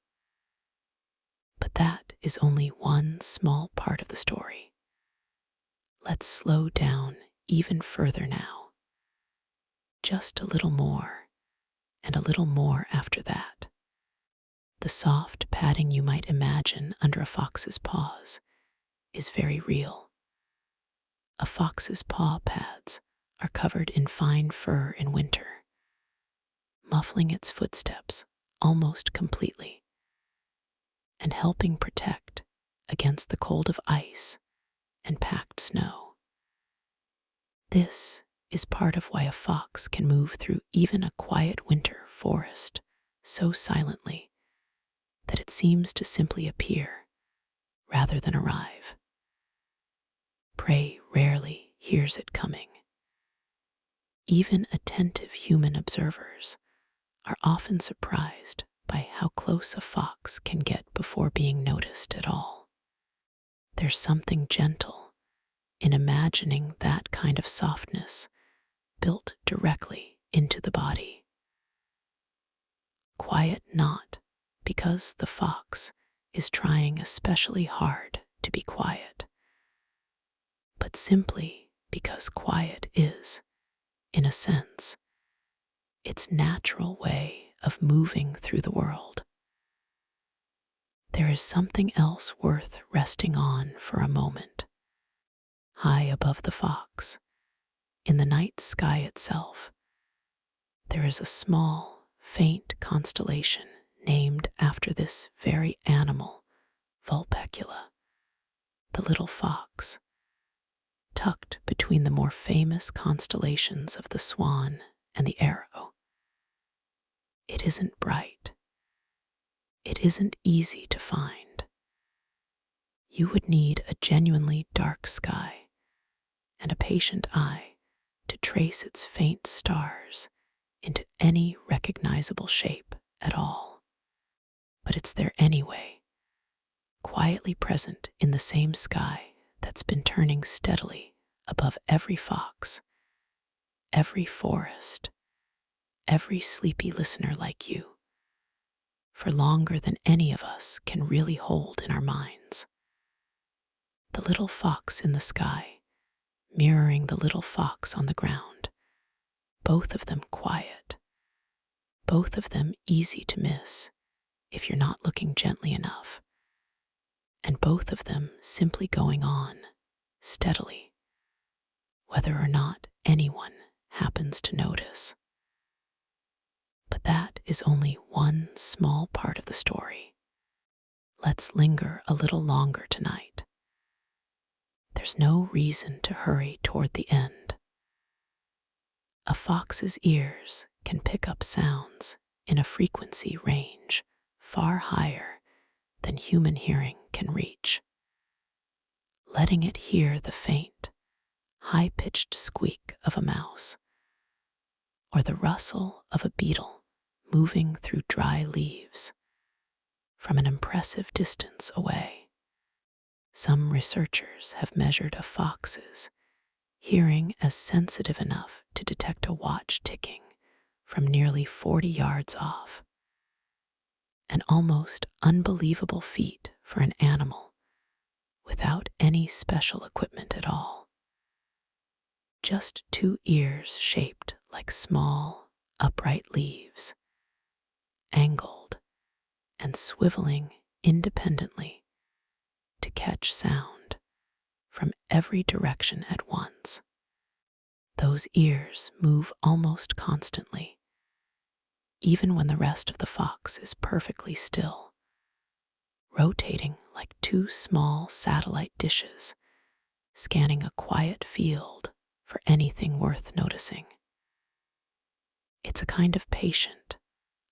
But that is only one small part of the story. Let's slow down even further now. Just a little more, and a little more after that. The soft padding you might imagine under a fox's paws is very real. A fox's paw pads are covered in fine fur in winter, muffling its footsteps almost completely, and helping protect against the cold of ice and packed snow. This is part of why a fox can move through even a quiet winter forest so silently that it seems to simply appear rather than arrive. Prey rarely hears it coming. Even attentive human observers are often surprised by how close a fox can get before being noticed at all. There's something gentle in imagining that kind of softness built directly into the body. Quiet not because the fox is trying especially hard to be quiet, but simply because quiet is, in a sense, its natural way of moving through the world. There is something else worth resting on for a moment. High above the fox, in the night sky itself, there is a small, faint constellation named after this very animal, Vulpecula, the little fox, tucked between the more famous constellations of the Swan and the Arrow. It isn't bright. It isn't easy to find. You would need a genuinely dark sky and a patient eye to trace its faint stars into any recognizable shape at all. But it's there anyway, quietly present in the same sky that's been turning steadily above every fox, every forest, every sleepy listener like you, for longer than any of us can really hold in our minds. The little fox in the sky, mirroring the little fox on the ground, both of them quiet, both of them easy to miss if you're not looking gently enough, and both of them simply going on, steadily, whether or not anyone happens to notice. But that is only one small part of the story. Let's linger a little longer tonight. There's no reason to hurry toward the end. A fox's ears can pick up sounds in a frequency range far higher than human hearing can reach, letting it hear the faint, high-pitched squeak of a mouse or the rustle of a beetle moving through dry leaves from an impressive distance away. Some researchers have measured a fox's hearing as sensitive enough to detect a watch ticking from nearly 40 yards off, an almost unbelievable feat for an animal without any special equipment at all. Just two ears shaped like small, upright leaves, angled and swiveling independently to catch sound from every direction at once. Those ears move almost constantly, even when the rest of the fox is perfectly still, rotating like two small satellite dishes, scanning a quiet field for anything worth noticing. It's a kind of patient,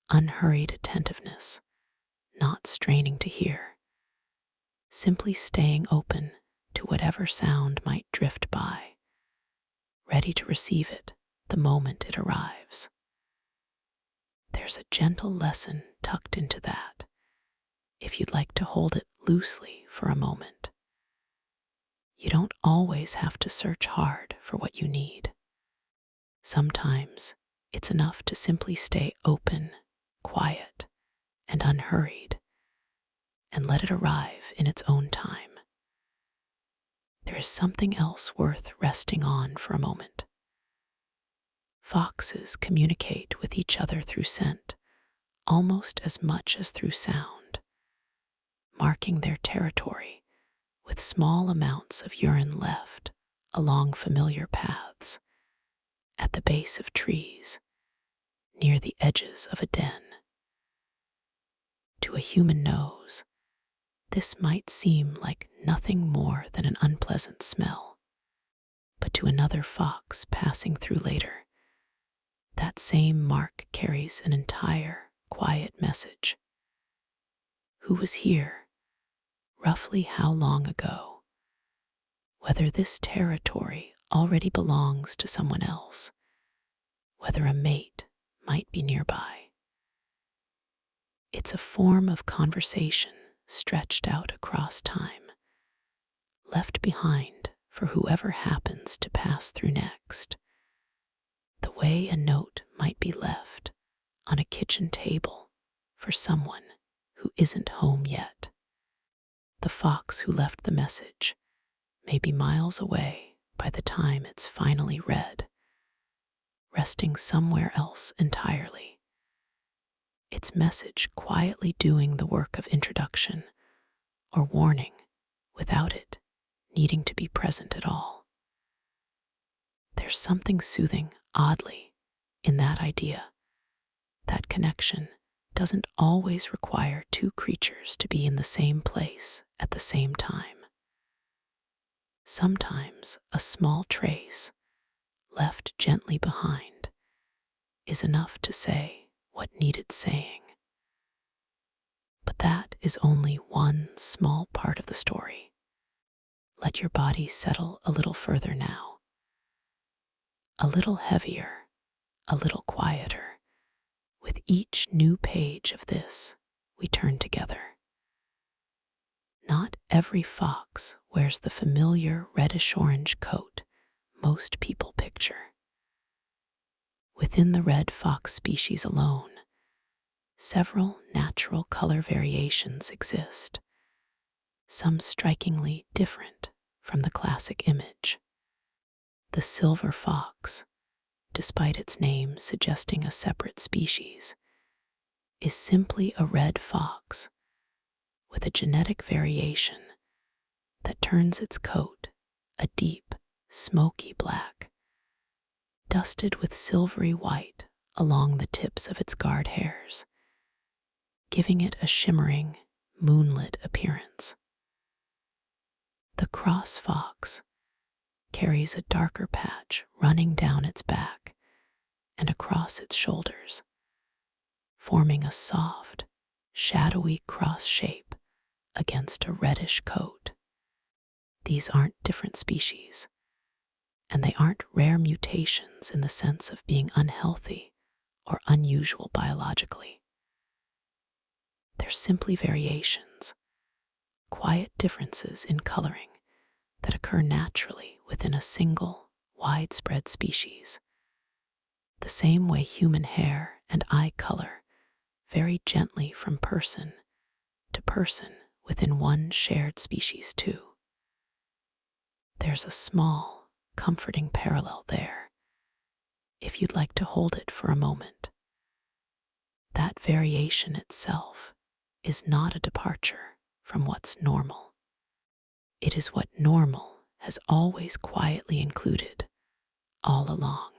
unhurried attentiveness, not straining to hear, simply staying open to whatever sound might drift by, ready to receive it the moment it arrives. There's a gentle lesson tucked into that, if you'd like to hold it loosely for a moment. You don't always have to search hard for what you need. Sometimes it's enough to simply stay open, quiet, and unhurried, and let it arrive in its own time. There is something else worth resting on for a moment. Foxes communicate with each other through scent almost as much as through sound, marking their territory with small amounts of urine left along familiar paths, at the base of trees, near the edges of a den. To a human nose, this might seem like nothing more than an unpleasant smell, but to another fox passing through later, that same mark carries an entire, quiet message. Who was here? Roughly how long ago? Whether this territory already belongs to someone else, whether a mate might be nearby. It's a form of conversation stretched out across time, left behind for whoever happens to pass through next. The way a note might be left on a kitchen table for someone who isn't home yet. The fox who left the message may be miles away by the time it's finally read, resting somewhere else entirely. Its message quietly doing the work of introduction or warning without it needing to be present at all. There's something soothing, oddly, in that idea. That connection doesn't always require two creatures to be in the same place at the same time. Sometimes a small trace, left gently behind, is enough to say what needed saying. But that is only one small part of the story. Let your body settle a little further now. A little heavier, a little quieter. With each new page of this, we turn together. Not every fox wears the familiar reddish-orange coat most people picture. Within the red fox species alone, several natural color variations exist, some strikingly different from the classic image. The silver fox, despite its name suggesting a separate species, is simply a red fox with a genetic variation that turns its coat a deep, smoky black, dusted with silvery white along the tips of its guard hairs, giving it a shimmering, moonlit appearance. The cross fox carries a darker patch running down its back and across its shoulders, forming a soft, shadowy cross shape against a reddish coat. These aren't different species, and they aren't rare mutations in the sense of being unhealthy or unusual biologically. They're simply variations, quiet differences in coloring that occur naturally within a single, widespread species, the same way human hair and eye color vary gently from person to person within one shared species too. There's a small, comforting parallel there, if you'd like to hold it for a moment. That variation itself is not a departure from what's normal. It is what normal has always quietly included all along.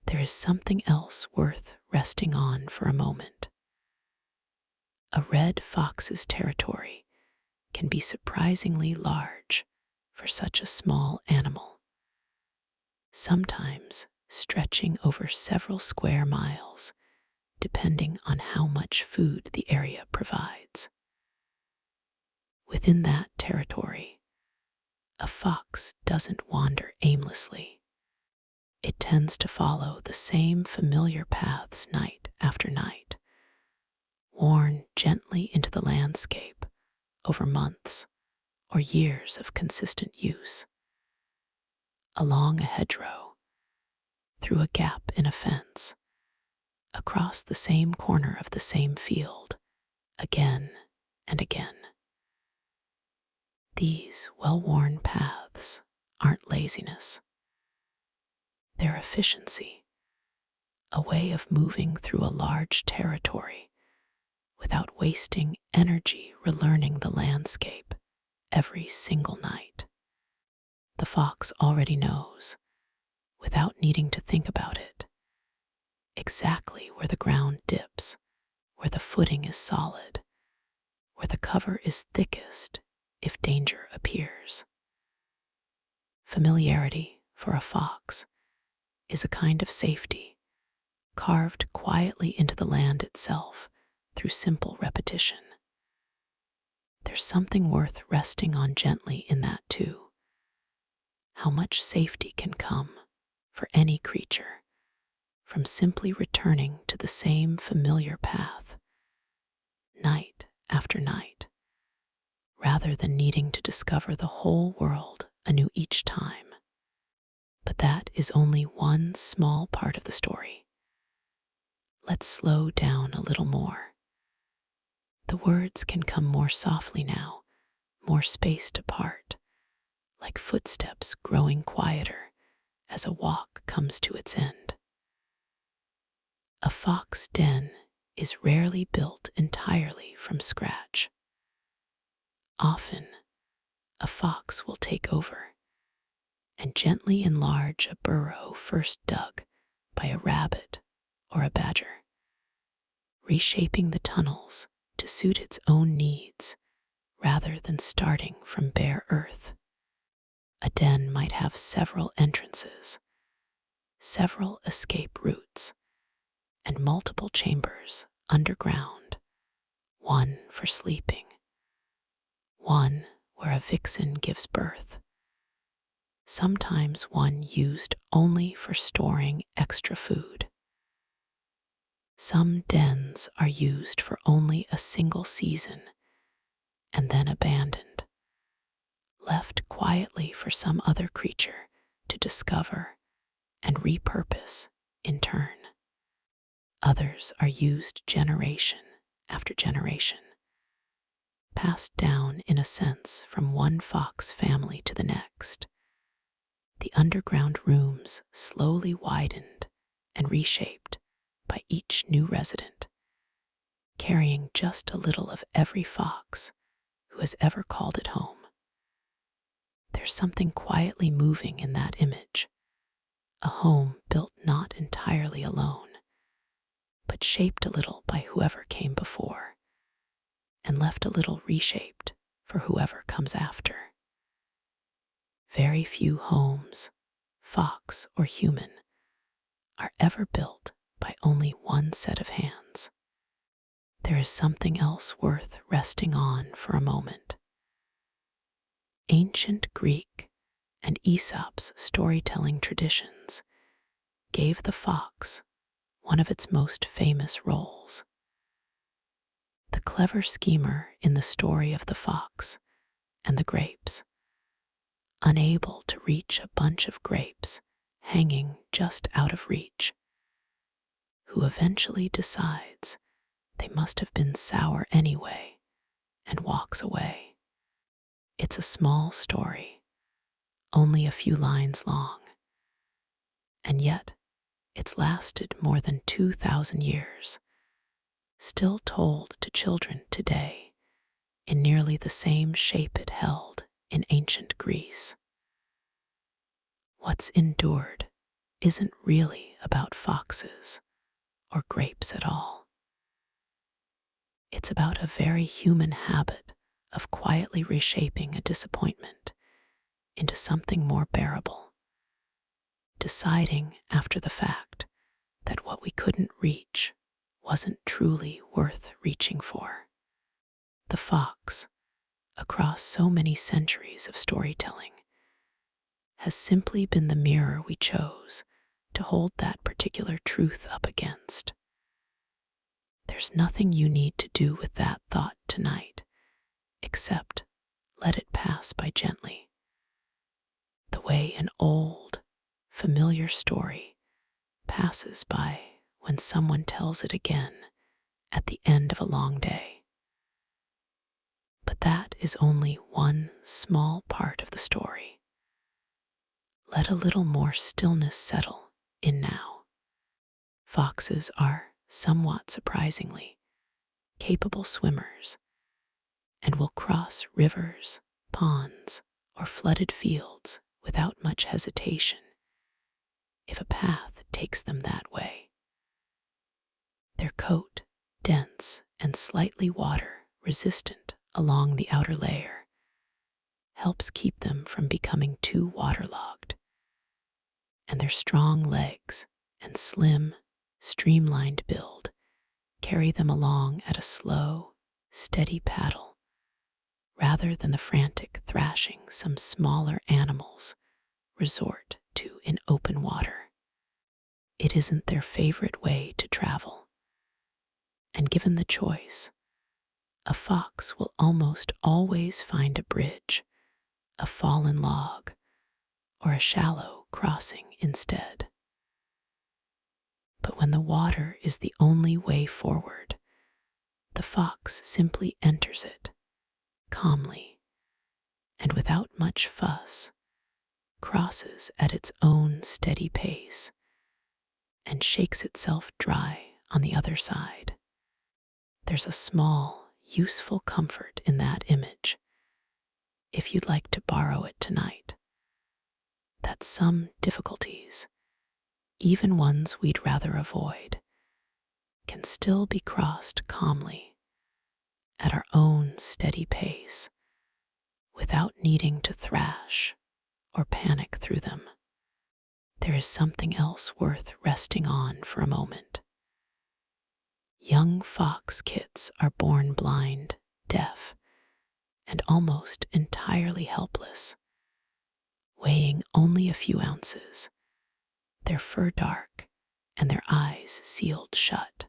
There is something else worth resting on for a moment. A red fox's territory can be surprisingly large for such a small animal, sometimes stretching over several square miles, depending on how much food the area provides. Within that territory, a fox doesn't wander aimlessly. It tends to follow the same familiar paths night after night, worn gently into the landscape over months or years of consistent use. Along a hedgerow, through a gap in a fence, across the same corner of the same field, again and again. These well-worn paths aren't laziness. They're efficiency, a way of moving through a large territory without wasting energy relearning the landscape every single night. The fox already knows, without needing to think about it, exactly where the ground dips, where the footing is solid, where the cover is thickest if danger appears. Familiarity for a fox is a kind of safety carved quietly into the land itself through simple repetition. There's something worth resting on gently in that too. How much safety can come for any creature from simply returning to the same familiar path night after night, rather than needing to discover the whole world anew each time. But that is only one small part of the story. Let's slow down a little more. The words can come more softly now, more spaced apart, like footsteps growing quieter as a walk comes to its end. A fox den is rarely built entirely from scratch. Often, a fox will take over and gently enlarge a burrow first dug by a rabbit or a badger, reshaping the tunnels to suit its own needs rather than starting from bare earth. A den might have several entrances, several escape routes, and multiple chambers underground, one for sleeping, one where a vixen gives birth, sometimes one used only for storing extra food. Some dens are used for only a single season and then abandoned, left quietly for some other creature to discover and repurpose in turn. Others are used generation after generation, passed down in a sense from one fox family to the next. The underground rooms slowly widened and reshaped by each new resident, carrying just a little of every fox who has ever called it home. There's something quietly moving in that image, a home built not entirely alone, but shaped a little by whoever came before, and left a little reshaped for whoever comes after. Very few homes, fox or human, are ever built by only one set of hands. there is something else worth resting on for a moment. Ancient Greek and Aesop's storytelling traditions gave the fox one of its most famous roles. The clever schemer in the story of the fox and the grapes, unable to reach a bunch of grapes hanging just out of reach, who eventually decides they must have been sour anyway and walks away. It's a small story, only a few lines long, and yet it's lasted more than 2,000 years, still told to children today in nearly the same shape it held in ancient Greece. What's endured isn't really about foxes or grapes at all. It's about a very human habit of quietly reshaping a disappointment into something more bearable, deciding after the fact that what we couldn't reach wasn't truly worth reaching for. The fox, across so many centuries of storytelling, has simply been the mirror we chose to hold that particular truth up against. There's nothing you need to do with that thought tonight, except let it pass by gently, the way an old, familiar story passes by when someone tells it again at the end of a long day. But that is only one small part of the story. Let a little more stillness settle in now. Foxes are, somewhat surprisingly, capable swimmers and will cross rivers, ponds, or flooded fields without much hesitation if a path takes them that way. Their coat, dense and slightly water resistant along the outer layer, helps keep them from becoming too waterlogged, and their strong legs and slim, streamlined build carry them along at a slow, steady paddle rather than the frantic thrashing some smaller animals resort to in open water. It isn't their favorite way to travel, and given the choice, a fox will almost always find a bridge, a fallen log, or a shallow crossing instead. But when the water is the only way forward, the fox simply enters it, calmly, and without much fuss, crosses at its own steady pace, and shakes itself dry on the other side. There's a small, useful comfort in that image, if you'd like to borrow it tonight, that some difficulties, even ones we'd rather avoid, can still be crossed calmly, at our own steady pace, without needing to thrash or panic through them. There is something else worth resting on for a moment. Young fox kits are born blind, deaf, and almost entirely helpless, weighing only a few ounces, their fur dark and their eyes sealed shut.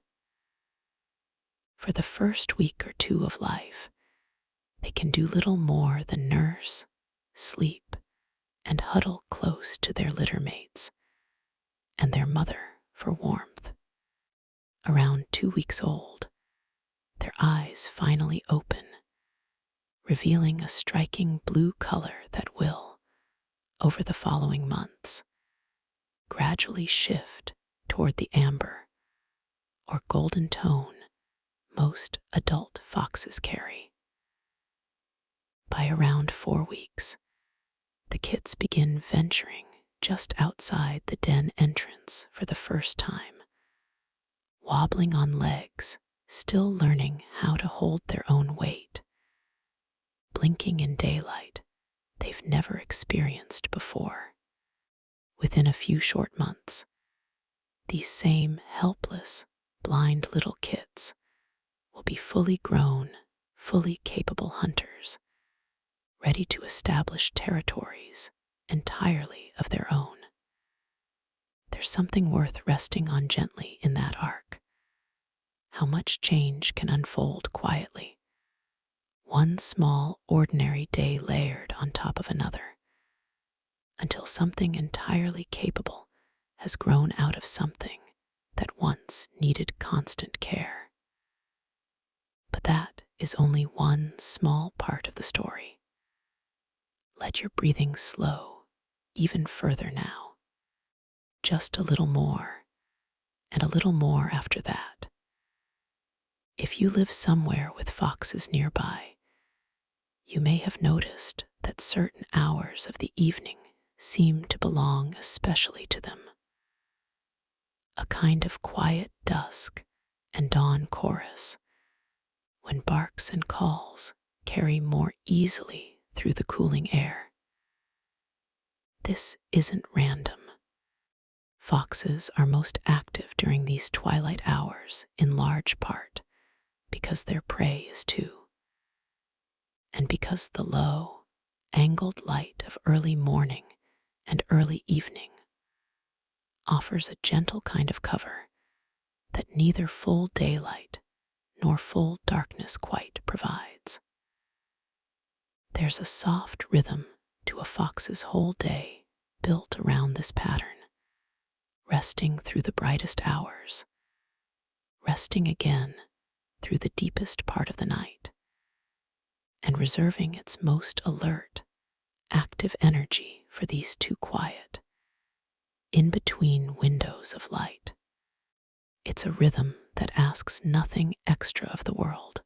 For the first week or two of life, they can do little more than nurse, sleep, and huddle close to their litter mates and their mother for warmth. Around 2 weeks old, their eyes finally open, revealing a striking blue color that will, over the following months, gradually shift toward the amber or golden tone most adult foxes carry. By around 4 weeks, the kits begin venturing just outside the den entrance for the first time, wobbling on legs, still learning how to hold their own weight, blinking in daylight they've never experienced before. Within a few short months, these same helpless, blind little kits will be fully grown, fully capable hunters, ready to establish territories entirely of their own. There's something worth resting on gently in that arc. How much change can unfold quietly, one small, ordinary day layered on top of another, until something entirely capable has grown out of something that once needed constant care. But that is only one small part of the story. Let your breathing slow even further now, just a little more, and a little more after that. If you live somewhere with foxes nearby, you may have noticed that certain hours of the evening seem to belong especially to them. A kind of quiet dusk and dawn chorus, when barks and calls carry more easily through the cooling air. This isn't random. Foxes are most active during these twilight hours in large part because their prey is too, and because the low, angled light of early morning and early evening offers a gentle kind of cover that neither full daylight nor full darkness quite provides. There's a soft rhythm to a fox's whole day built around this pattern, resting through the brightest hours, resting again through the deepest part of the night, and reserving its most alert, active energy for these too quiet, in-between windows of light. It's a rhythm that asks nothing extra of the world,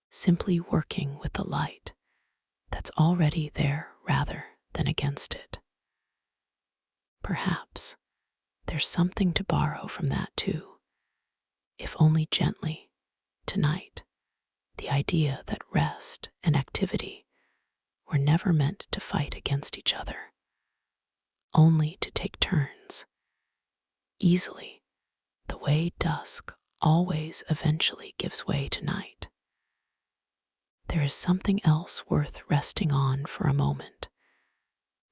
simply working with the light that's already there rather than against it. Perhaps there's something to borrow from that too, if only gently, tonight, the idea that rest and activity were never meant to fight against each other, only to take turns, easily, the way dusk always eventually gives way to night. There is something else worth resting on for a moment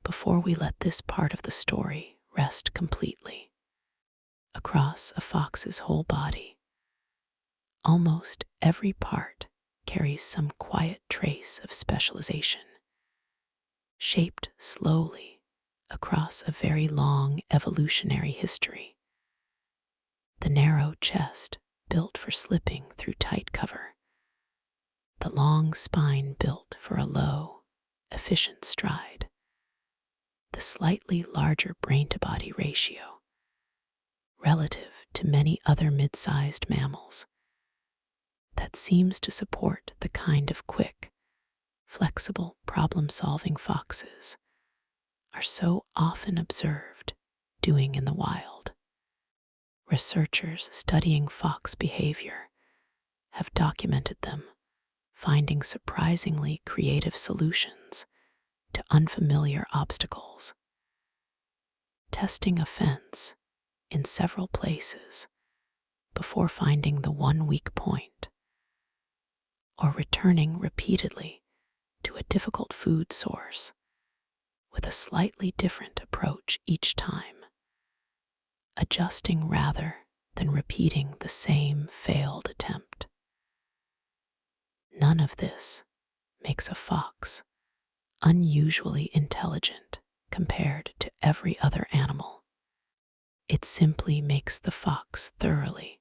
before we let this part of the story rest completely. Across a fox's whole body, almost every part carries some quiet trace of specialization, shaped slowly across a very long evolutionary history. The narrow chest built for slipping through tight cover, the long spine built for a low, efficient stride, the slightly larger brain-to-body ratio, relative to many other mid-sized mammals, that seems to support the kind of quick, flexible problem-solving foxes are so often observed doing in the wild. Researchers studying fox behavior have documented them finding surprisingly creative solutions to unfamiliar obstacles, testing a fence in several places before finding the one weak point, or returning repeatedly to a difficult food source with a slightly different approach each time, adjusting rather than repeating the same failed attempt. None of this makes a fox unusually intelligent compared to every other animal. It simply makes the fox thoroughly,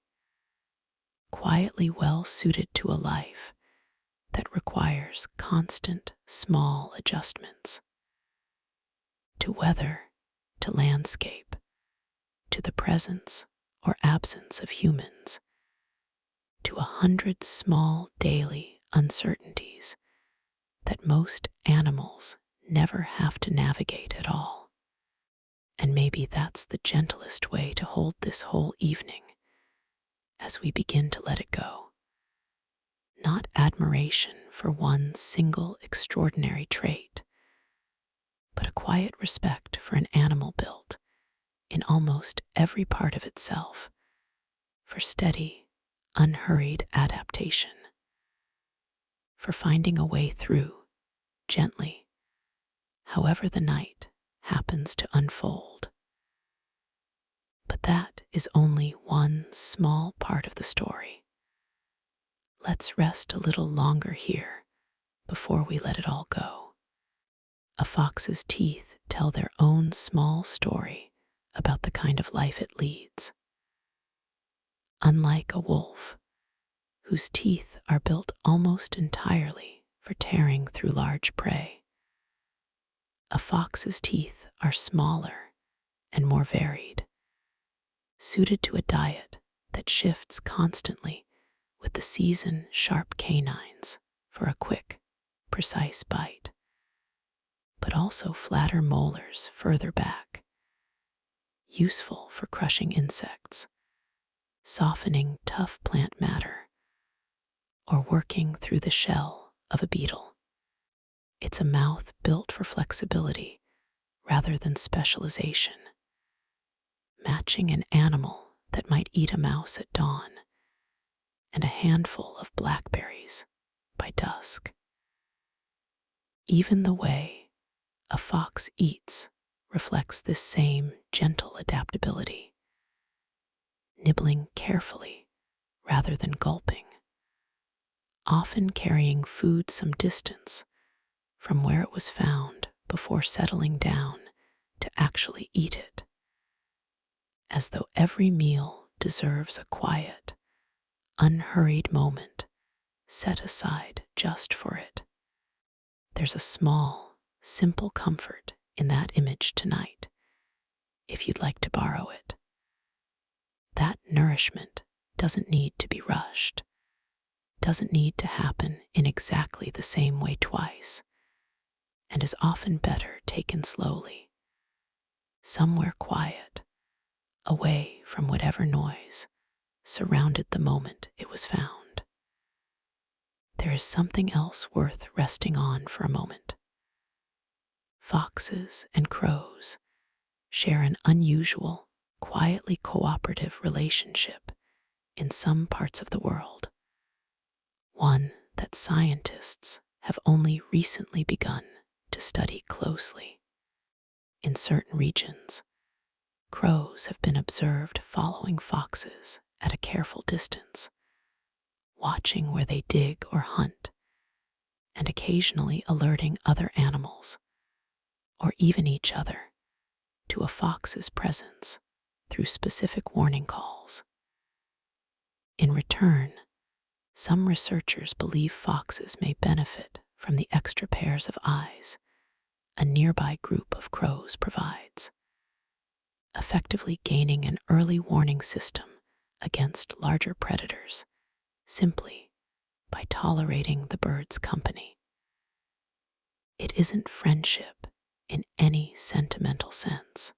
quietly well suited to a life that requires constant small adjustments. To weather, to landscape, to the presence or absence of humans, to 100 small daily uncertainties that most animals never have to navigate at all. And maybe that's the gentlest way to hold this whole evening as we begin to let it go. Not admiration for one single extraordinary trait, but a quiet respect for an animal built in almost every part of itself for steady, unhurried adaptation, for finding a way through gently, however the night happens to unfold. But that is only one small part of the story. Let's rest a little longer here before we let it all go. A fox's teeth tell their own small story about the kind of life it leads. Unlike a wolf, whose teeth are built almost entirely for tearing through large prey, a fox's teeth are smaller and more varied, suited to a diet that shifts constantly with the season-sharp canines for a quick, precise bite, but also flatter molars further back, useful for crushing insects, softening tough plant matter, or working through the shell of a beetle. It's a mouth built for flexibility rather than specialization, matching an animal that might eat a mouse at dawn and a handful of blackberries by dusk. Even the way a fox eats reflects this same gentle adaptability, nibbling carefully rather than gulping, often carrying food some distance from where it was found before settling down to actually eat it, as though every meal deserves a quiet, unhurried moment set aside just for it. There's a small, simple comfort in that image tonight, if you'd like to borrow it. That nourishment doesn't need to be rushed, doesn't need to happen in exactly the same way twice, and is often better taken slowly, somewhere quiet, away from whatever noise surrounded the moment it was found. There is something else worth resting on for a moment. Foxes and crows share an unusual, quietly cooperative relationship in some parts of the world, one that scientists have only recently begun to study closely. In certain regions, crows have been observed following foxes at a careful distance, watching where they dig or hunt, and occasionally alerting other animals, or even each other, to a fox's presence through specific warning calls. In return, some researchers believe foxes may benefit from the extra pairs of eyes a nearby group of crows provides, effectively gaining an early warning system against larger predators simply by tolerating the bird's company. It isn't friendship in any sentimental sense.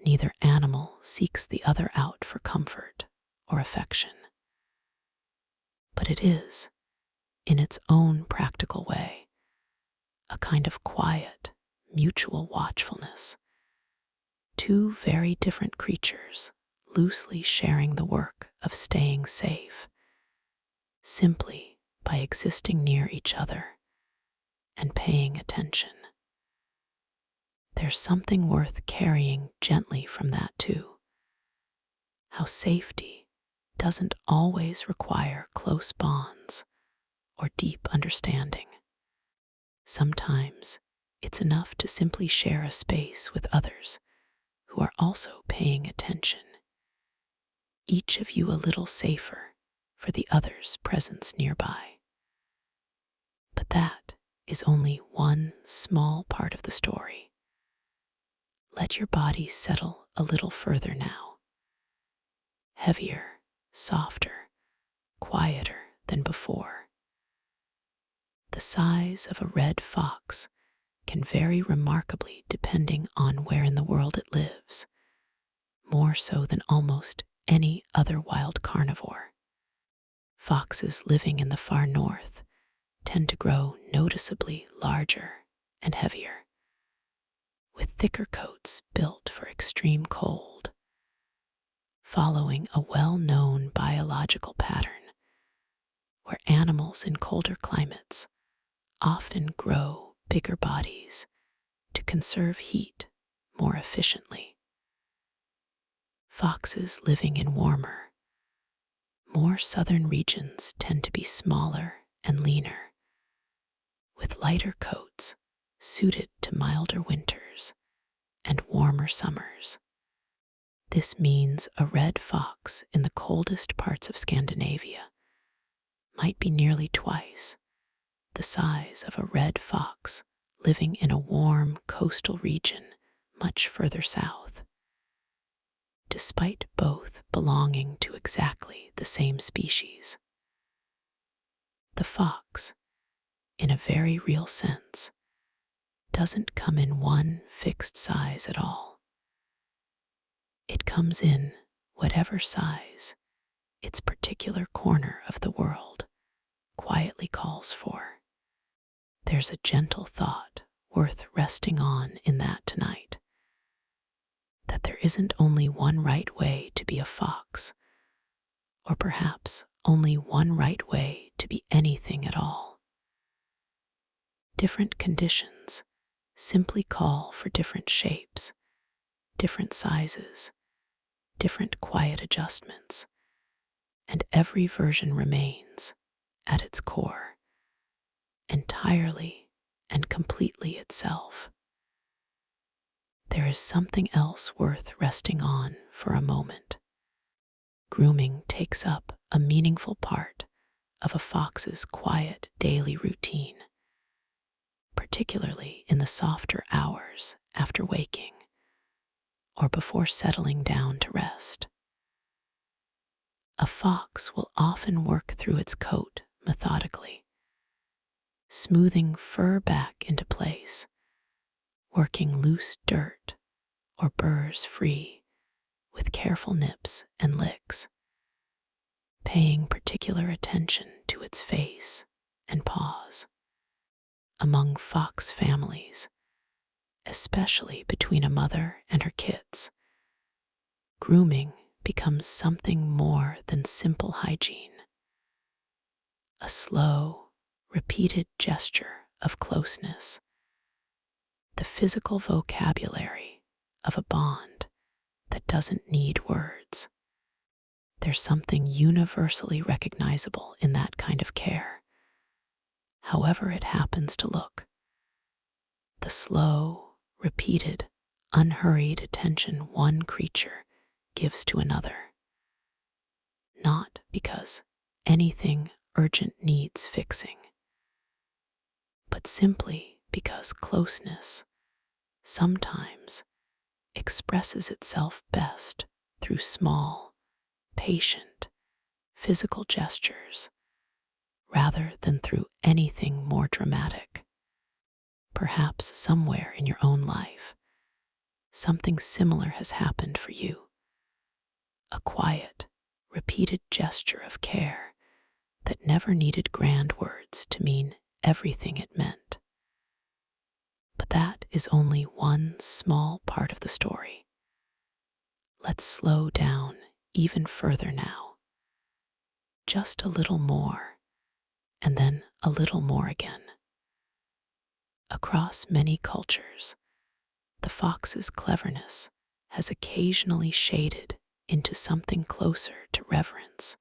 Neither animal seeks the other out for comfort or affection. But it is, in its own practical way, a kind of quiet, mutual watchfulness. Two very different creatures loosely sharing the work of staying safe, simply by existing near each other and paying attention. There's something worth carrying gently from that too. How safety doesn't always require close bonds or deep understanding. Sometimes it's enough to simply share a space with others who are also paying attention, each of you a little safer for the other's presence nearby. But that is only one small part of the story. Let your body settle a little further now. Heavier, softer, quieter than before. The size of a red fox can vary remarkably depending on where in the world it lives, more so than almost any other wild carnivore. Foxes living in the far north tend to grow noticeably larger and heavier, with thicker coats built for extreme cold. following a well-known biological pattern where animals in colder climates often grow bigger bodies to conserve heat more efficiently. Foxes living in warmer, more southern regions tend to be smaller and leaner, with lighter coats suited to milder winters and warmer summers. This means a red fox in the coldest parts of Scandinavia might be nearly twice the size of a red fox living in a warm coastal region much further south. Despite both belonging to exactly the same species, the fox, in a very real sense, doesn't come in one fixed size at all. It comes in whatever size its particular corner of the world quietly calls for. There's a gentle thought worth resting on in that tonight, that there isn't only one right way to be a fox, or perhaps only one right way to be anything at all. Different conditions simply call for different shapes, different sizes, different quiet adjustments, and every version remains, at its core, entirely and completely itself. There is something else worth resting on for a moment. Grooming takes up a meaningful part of a fox's quiet daily routine, particularly in the softer hours after waking or before settling down to rest. A fox will often work through its coat methodically, smoothing fur back into place, working loose dirt or burrs free with careful nips and licks, paying particular attention to its face and paws. Among fox families, especially between a mother and her kits, grooming becomes something more than simple hygiene. A slow, repeated gesture of closeness, the physical vocabulary of a bond that doesn't need words. There's something universally recognizable in that kind of care, however it happens to look. The slow, repeated, unhurried attention one creature gives to another, not because anything urgent needs fixing, but simply because closeness sometimes expresses itself best through small, patient, physical gestures rather than through anything more dramatic. Perhaps somewhere in your own life, something similar has happened for you. A quiet, repeated gesture of care that never needed grand words to mean everything it meant. But that is only one small part of the story. Let's slow down even further now. Just a little more, and then a little more again. Across many cultures, the fox's cleverness has occasionally shaded into something closer to reverence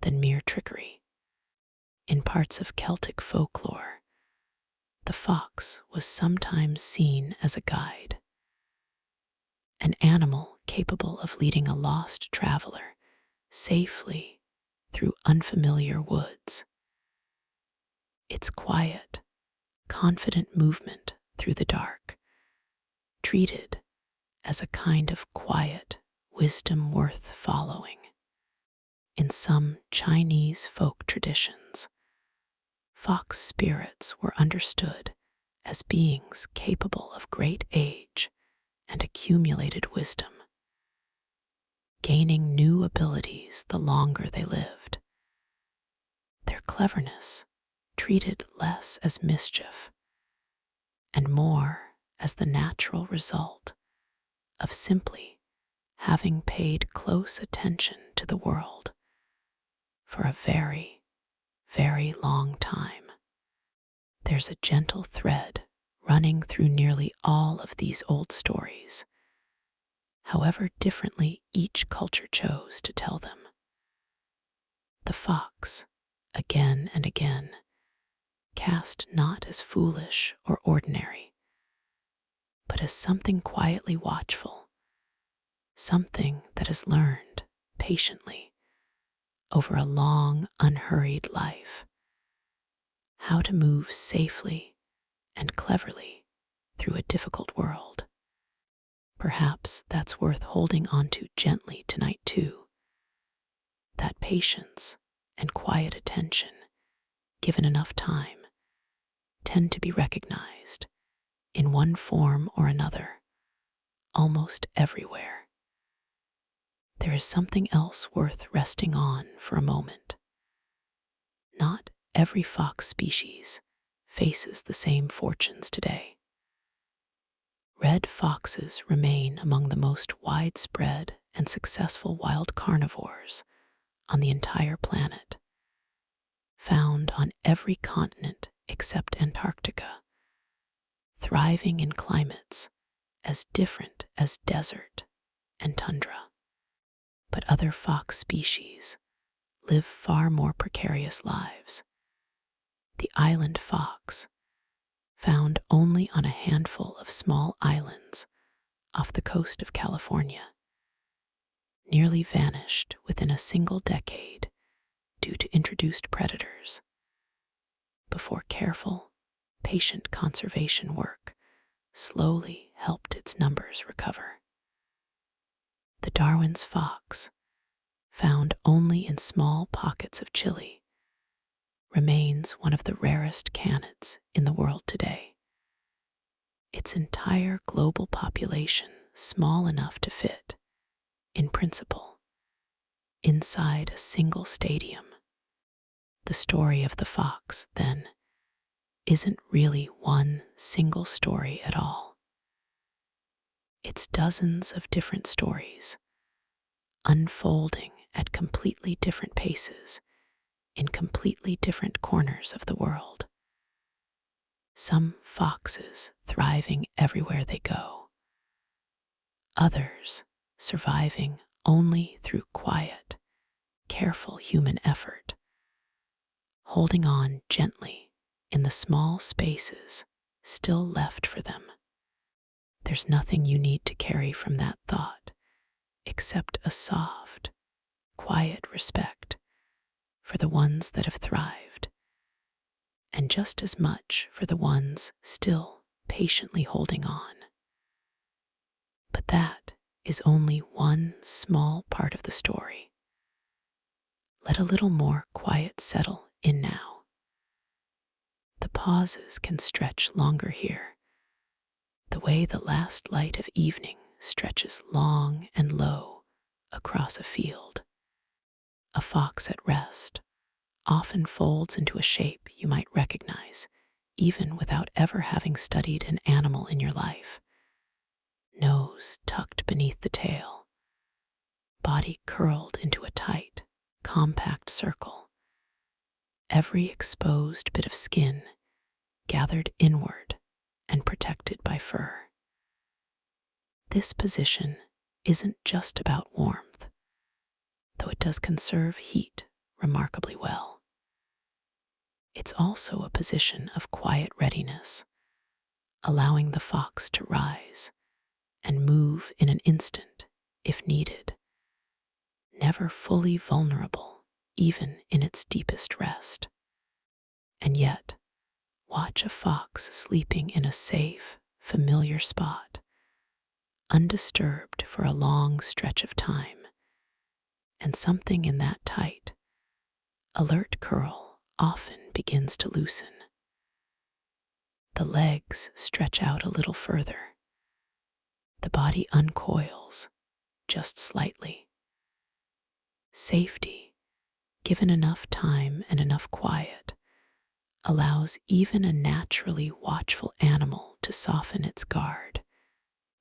than mere trickery. In parts of Celtic folklore, the fox was sometimes seen as a guide, an animal capable of leading a lost traveler safely through unfamiliar woods. Its quiet, confident movement through the dark, treated as a kind of quiet wisdom worth following. In some Chinese folk traditions, fox spirits were understood as beings capable of great age and accumulated wisdom, gaining new abilities the longer they lived. Their cleverness treated less as mischief and more as the natural result of simply having paid close attention to the world for a very, very long time. There's a gentle thread running through nearly all of these old stories, however differently each culture chose to tell them. The fox, again and again, cast not as foolish or ordinary, but as something quietly watchful, something that has learned patiently over a long, unhurried life how to move safely and cleverly through a difficult world. Perhaps that's worth holding on to gently tonight too, that patience and quiet attention, given enough time, tend to be recognized in one form or another, almost everywhere. There is something else worth resting on for a moment. Not every fox species faces the same fortunes today. Red foxes remain among the most widespread and successful wild carnivores on the entire planet, found on every continent except Antarctica, thriving in climates as different as desert and tundra. But other fox species live far more precarious lives. The island fox, found only on a handful of small islands off the coast of California, nearly vanished within a single decade due to introduced predators, before careful, patient conservation work slowly helped its numbers recover. The Darwin's fox, found only in small pockets of Chile, remains one of the rarest canids in the world today. Its entire global population small enough to fit, in principle, inside a single stadium. The story of the fox, then, isn't really one single story at all. It's dozens of different stories, unfolding at completely different paces in completely different corners of the world. Some foxes thriving everywhere they go, others surviving only through quiet, careful human effort, holding on gently in the small spaces still left for them. There's nothing you need to carry from that thought except a soft, quiet respect for the ones that have thrived, and just as much for the ones still patiently holding on. But that is only one small part of the story. Let a little more quiet settle in now. The pauses can stretch longer here, the way the last light of evening stretches long and low across a field. A fox at rest often folds into a shape you might recognize, even without ever having studied an animal in your life. Nose tucked beneath the tail, body curled into a tight, compact circle, every exposed bit of skin gathered inward and protected by fur. This position isn't just about warmth, though it does conserve heat remarkably well. It's also a position of quiet readiness, allowing the fox to rise and move in an instant if needed, never fully vulnerable even in its deepest rest. And yet, watch a fox sleeping in a safe, familiar spot, undisturbed for a long stretch of time, and something in that tight, alert curl often begins to loosen. The legs stretch out a little further. The body uncoils just slightly. Safety, given enough time and enough quiet, allows even a naturally watchful animal to soften its guard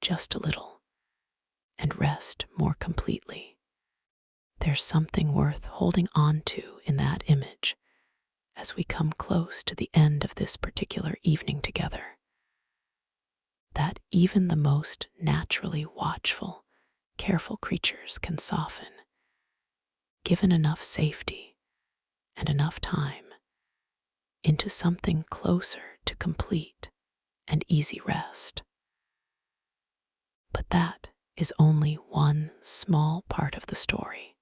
just a little and rest more completely. There's something worth holding on to in that image as we come close to the end of this particular evening together. That even the most naturally watchful, careful creatures can soften, given enough safety and enough time, into something closer to complete and easy rest. But that is only one small part of the story.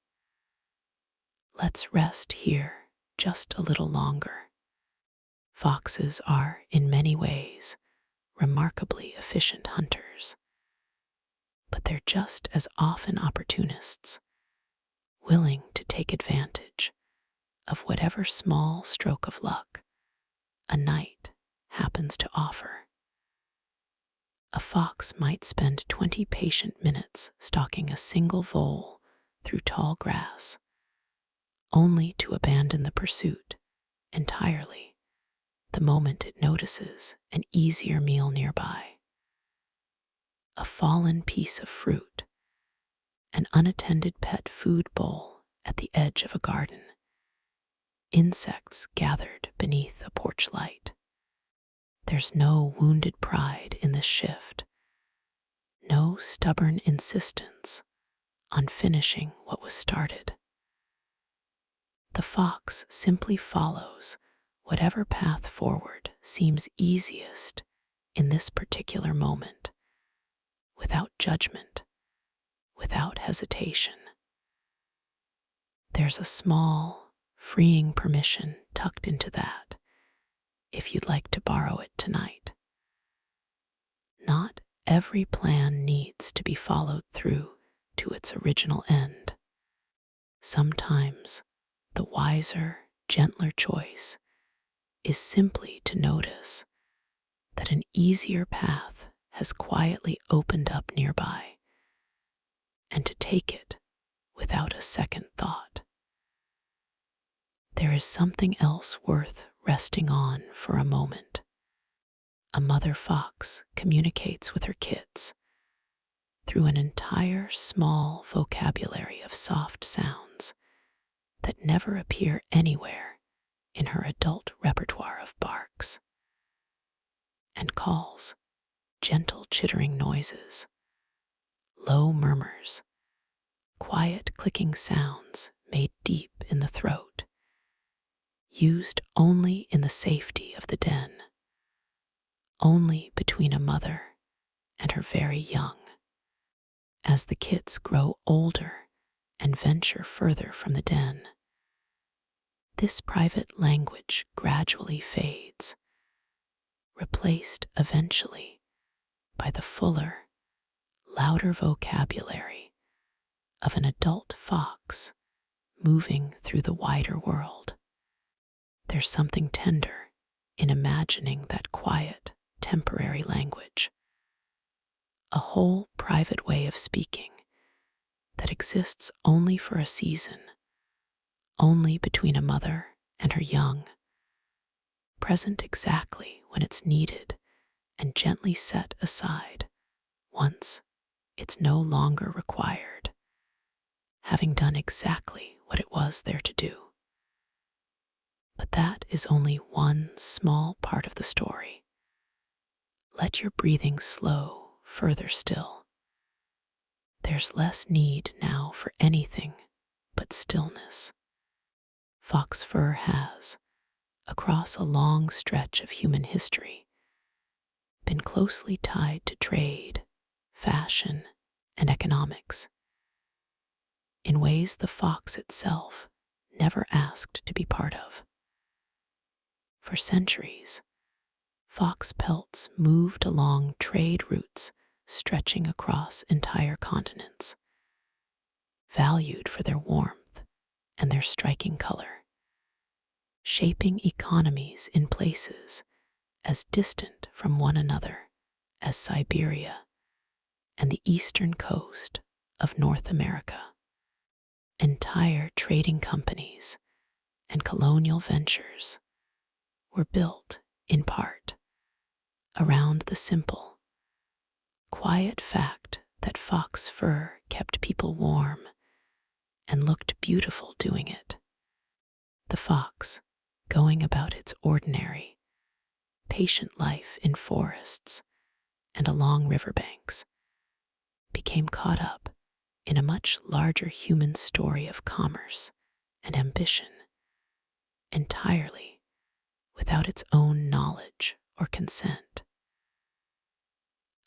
Let's rest here just a little longer. Foxes are, in many ways, remarkably efficient hunters, but they're just as often opportunists, willing to take advantage of whatever small stroke of luck a night happens to offer. A fox might spend 20 patient minutes stalking a single vole through tall grass, only to abandon the pursuit entirely the moment it notices an easier meal nearby. A fallen piece of fruit, an unattended pet food bowl at the edge of a garden, insects gathered beneath a porch light. There's no wounded pride in this shift, no stubborn insistence on finishing what was started. The fox simply follows whatever path forward seems easiest in this particular moment, without judgment, without hesitation. There's a small, freeing permission tucked into that, if you'd like to borrow it tonight. Not every plan needs to be followed through to its original end. Sometimes the wiser, gentler choice is simply to notice that an easier path has quietly opened up nearby, and to take it without a second thought. There is something else worth resting on for a moment. A mother fox communicates with her kids through an entire small vocabulary of soft sounds that never appear anywhere in her adult repertoire of barks and calls, gentle chittering noises, low murmurs, quiet clicking sounds made deep in the throat, used only in the safety of the den, only between a mother and her very young. As the kits grow older and venture further from the den, this private language gradually fades, replaced eventually by the fuller, louder vocabulary of an adult fox moving through the wider world. There's something tender in imagining that quiet, temporary language, a whole private way of speaking that exists only for a season, only between a mother and her young, present exactly when it's needed and gently set aside once it's no longer required, having done exactly what it was there to do. But that is only one small part of the story. Let your breathing slow further still. There's less need now for anything but stillness. Fox fur has, across a long stretch of human history, been closely tied to trade, fashion, and economics, in ways the fox itself never asked to be part of. For centuries, fox pelts moved along trade routes stretching across entire continents, valued for their warmth and their striking color, shaping economies in places as distant from one another as Siberia and the eastern coast of North America. Entire trading companies and colonial ventures were built, in part, around the simple, quiet fact that fox fur kept people warm and looked beautiful doing it. The fox, going about its ordinary, patient life in forests and along riverbanks, became caught up in a much larger human story of commerce and ambition, entirely without its own knowledge or consent.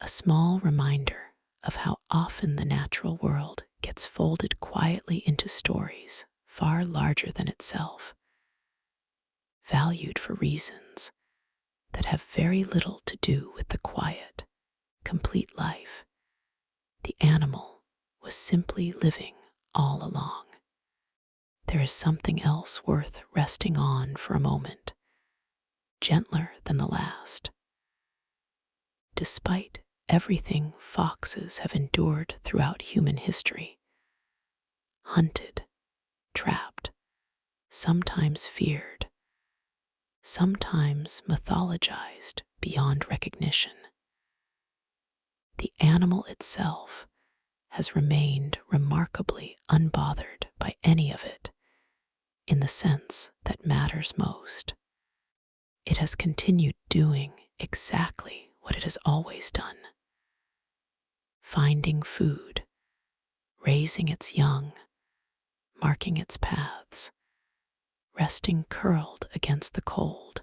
A small reminder of how often the natural world gets folded quietly into stories far larger than itself, valued for reasons that have very little to do with the quiet, complete life the animal was simply living all along. There is something else worth resting on for a moment, gentler than the last. Despite everything foxes have endured throughout human history, hunted, trapped, sometimes feared, sometimes mythologized beyond recognition, the animal itself has remained remarkably unbothered by any of it in the sense that matters most. It has continued doing exactly what it has always done, finding food, raising its young, marking its paths, resting curled against the cold,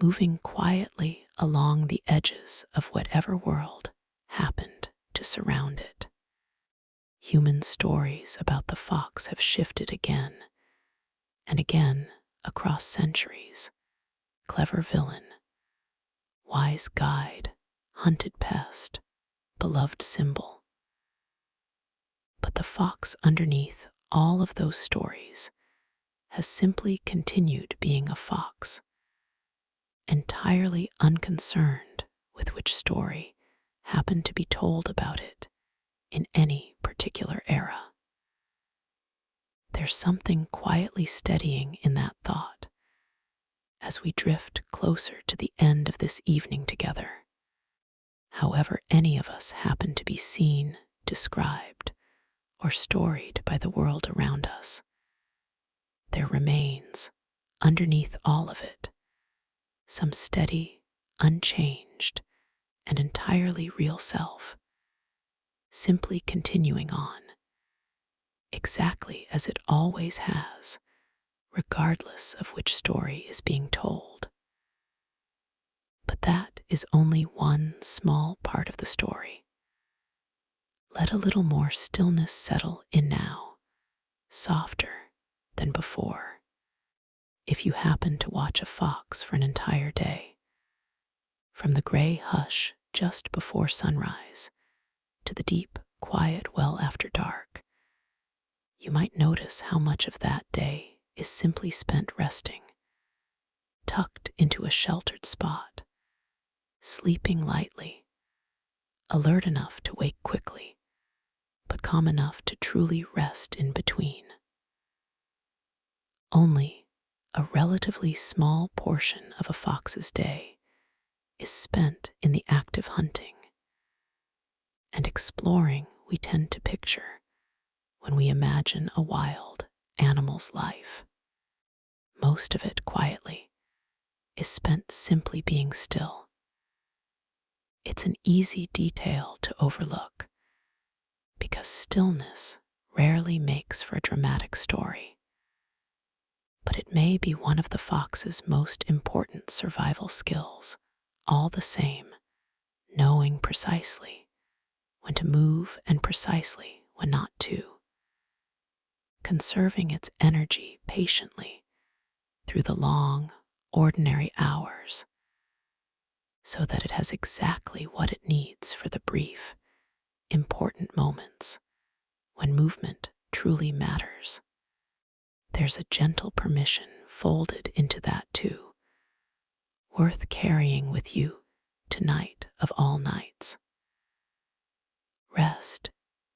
moving quietly along the edges of whatever world happened to surround it. Human stories about the fox have shifted again and again across centuries. Clever villain, wise guide, hunted pest, beloved symbol. But the fox underneath all of those stories has simply continued being a fox, entirely unconcerned with which story happened to be told about it in any particular era. There's something quietly steadying in that thought as we drift closer to the end of this evening together. However any of us happen to be seen, described, or storied by the world around us, there remains, underneath all of it, some steady, unchanged, and entirely real self, simply continuing on, exactly as it always has, regardless of which story is being told. But that is only one small part of the story. Let a little more stillness settle in now, softer than before. If you happen to watch a fox for an entire day, from the gray hush just before sunrise to the deep, quiet well after dark, you might notice how much of that day is simply spent resting, tucked into a sheltered spot, sleeping lightly, alert enough to wake quickly, but calm enough to truly rest in between. Only a relatively small portion of a fox's day is spent in the act of hunting and exploring we tend to picture when we imagine a wild animal's life. Most of it quietly is spent simply being still. It's an easy detail to overlook because stillness rarely makes for a dramatic story. But it may be one of the fox's most important survival skills, all the same, knowing precisely when to move and precisely when not to, conserving its energy patiently through the long, ordinary hours so that it has exactly what it needs for the brief, important moments when movement truly matters. There's a gentle permission folded into that too, worth carrying with you tonight of all nights. Rest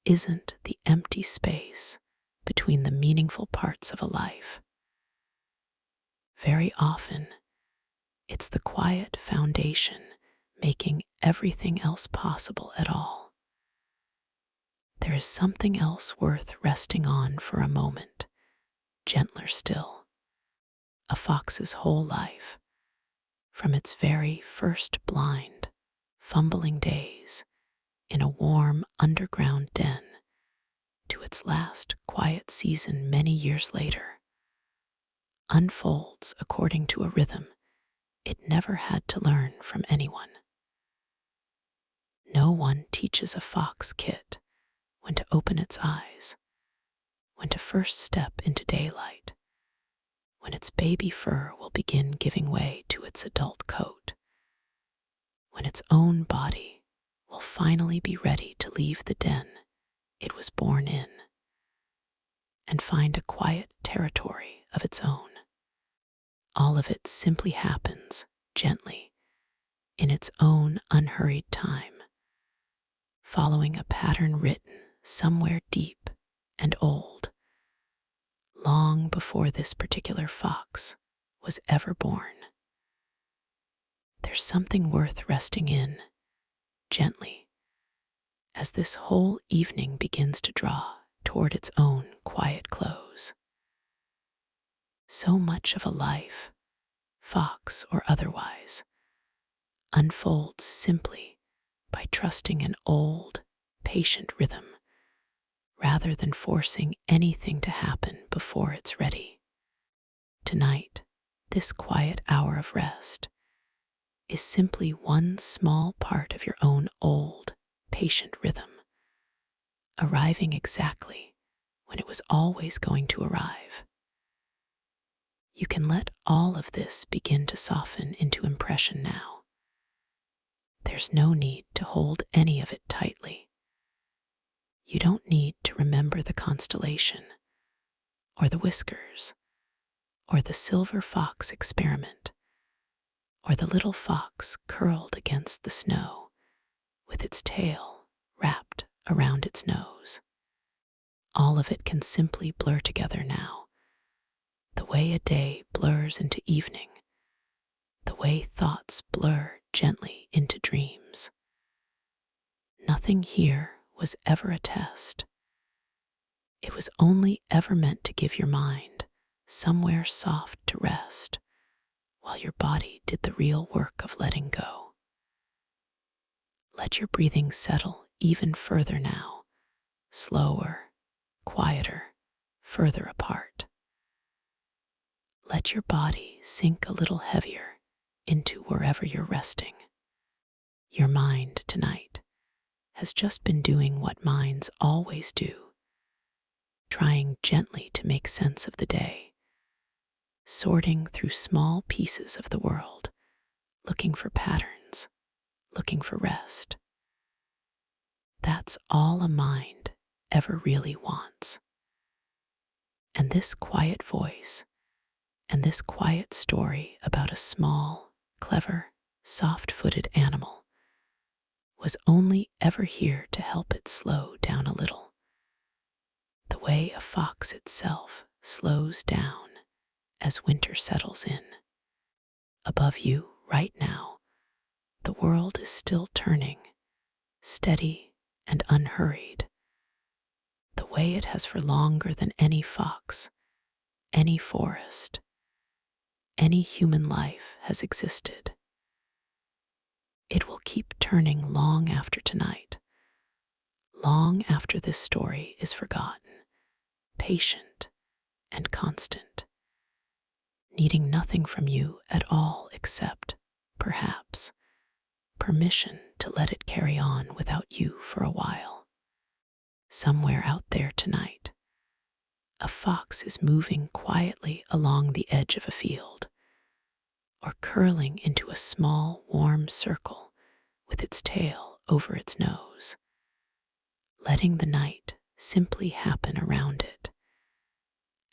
isn't the empty space between the meaningful parts of a life. Very often, it's the quiet foundation making everything else possible at all. there is something else worth resting on for a moment, gentler still. A fox's whole life, from its very first blind, fumbling days in a warm underground den to its last quiet season many years later, unfolds according to a rhythm it never had to learn from anyone. No one teaches a fox kit when to open its eyes, when to first step into daylight, when its baby fur will begin giving way to its adult coat, when its own body will finally be ready to leave the den it was born in and find a quiet territory of its own. All of it simply happens gently in its own unhurried time, following a pattern written somewhere deep and old, long before this particular fox was ever born. There's something worth resting in gently as this whole evening begins to draw toward its own quiet close. So much of a life, fox or otherwise, unfolds simply by trusting an old, patient rhythm rather than forcing anything to happen before it's ready. Tonight, this quiet hour of rest is simply one small part of your own old, patient rhythm, arriving exactly when it was always going to arrive. You can let all of this begin to soften into impression now. There's no need to hold any of it tightly. You don't need to remember the constellation, or the whiskers, or the silver fox experiment, or the little fox curled against the snow with its tail wrapped around its nose. All of it can simply blur together now, the way a day blurs into evening, the way thoughts blur gently into dreams. Nothing here was ever a test. It was only ever meant to give your mind somewhere soft to rest while your body did the real work of letting go. Let your breathing settle even further now, slower, quieter, further apart. Let your body sink a little heavier into wherever you're resting. Your mind tonight has just been doing what minds always do, trying gently to make sense of the day, sorting through small pieces of the world, looking for patterns, looking for rest. That's all a mind ever really wants. And this quiet voice and this quiet story about a small, clever, soft-footed animal was only ever here to help it slow down a little, the way a fox itself slows down as winter settles in. Above you, right now, the world is still turning, steady and unhurried, the way it has for longer than any fox, any forest, any human life has existed. It will keep turning long after tonight, long after this story is forgotten, patient and constant, needing nothing from you at all except, perhaps, permission to let it carry on without you for a while. Somewhere out there tonight, a fox is moving quietly along the edge of a field, or curling into a small, warm circle with its tail over its nose, letting the night simply happen around it,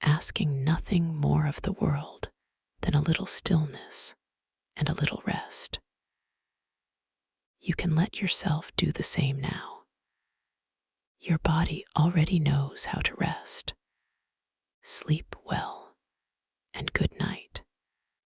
asking nothing more of the world than a little stillness and a little rest. You can let yourself do the same now. Your body already knows how to rest. Sleep well, and good night.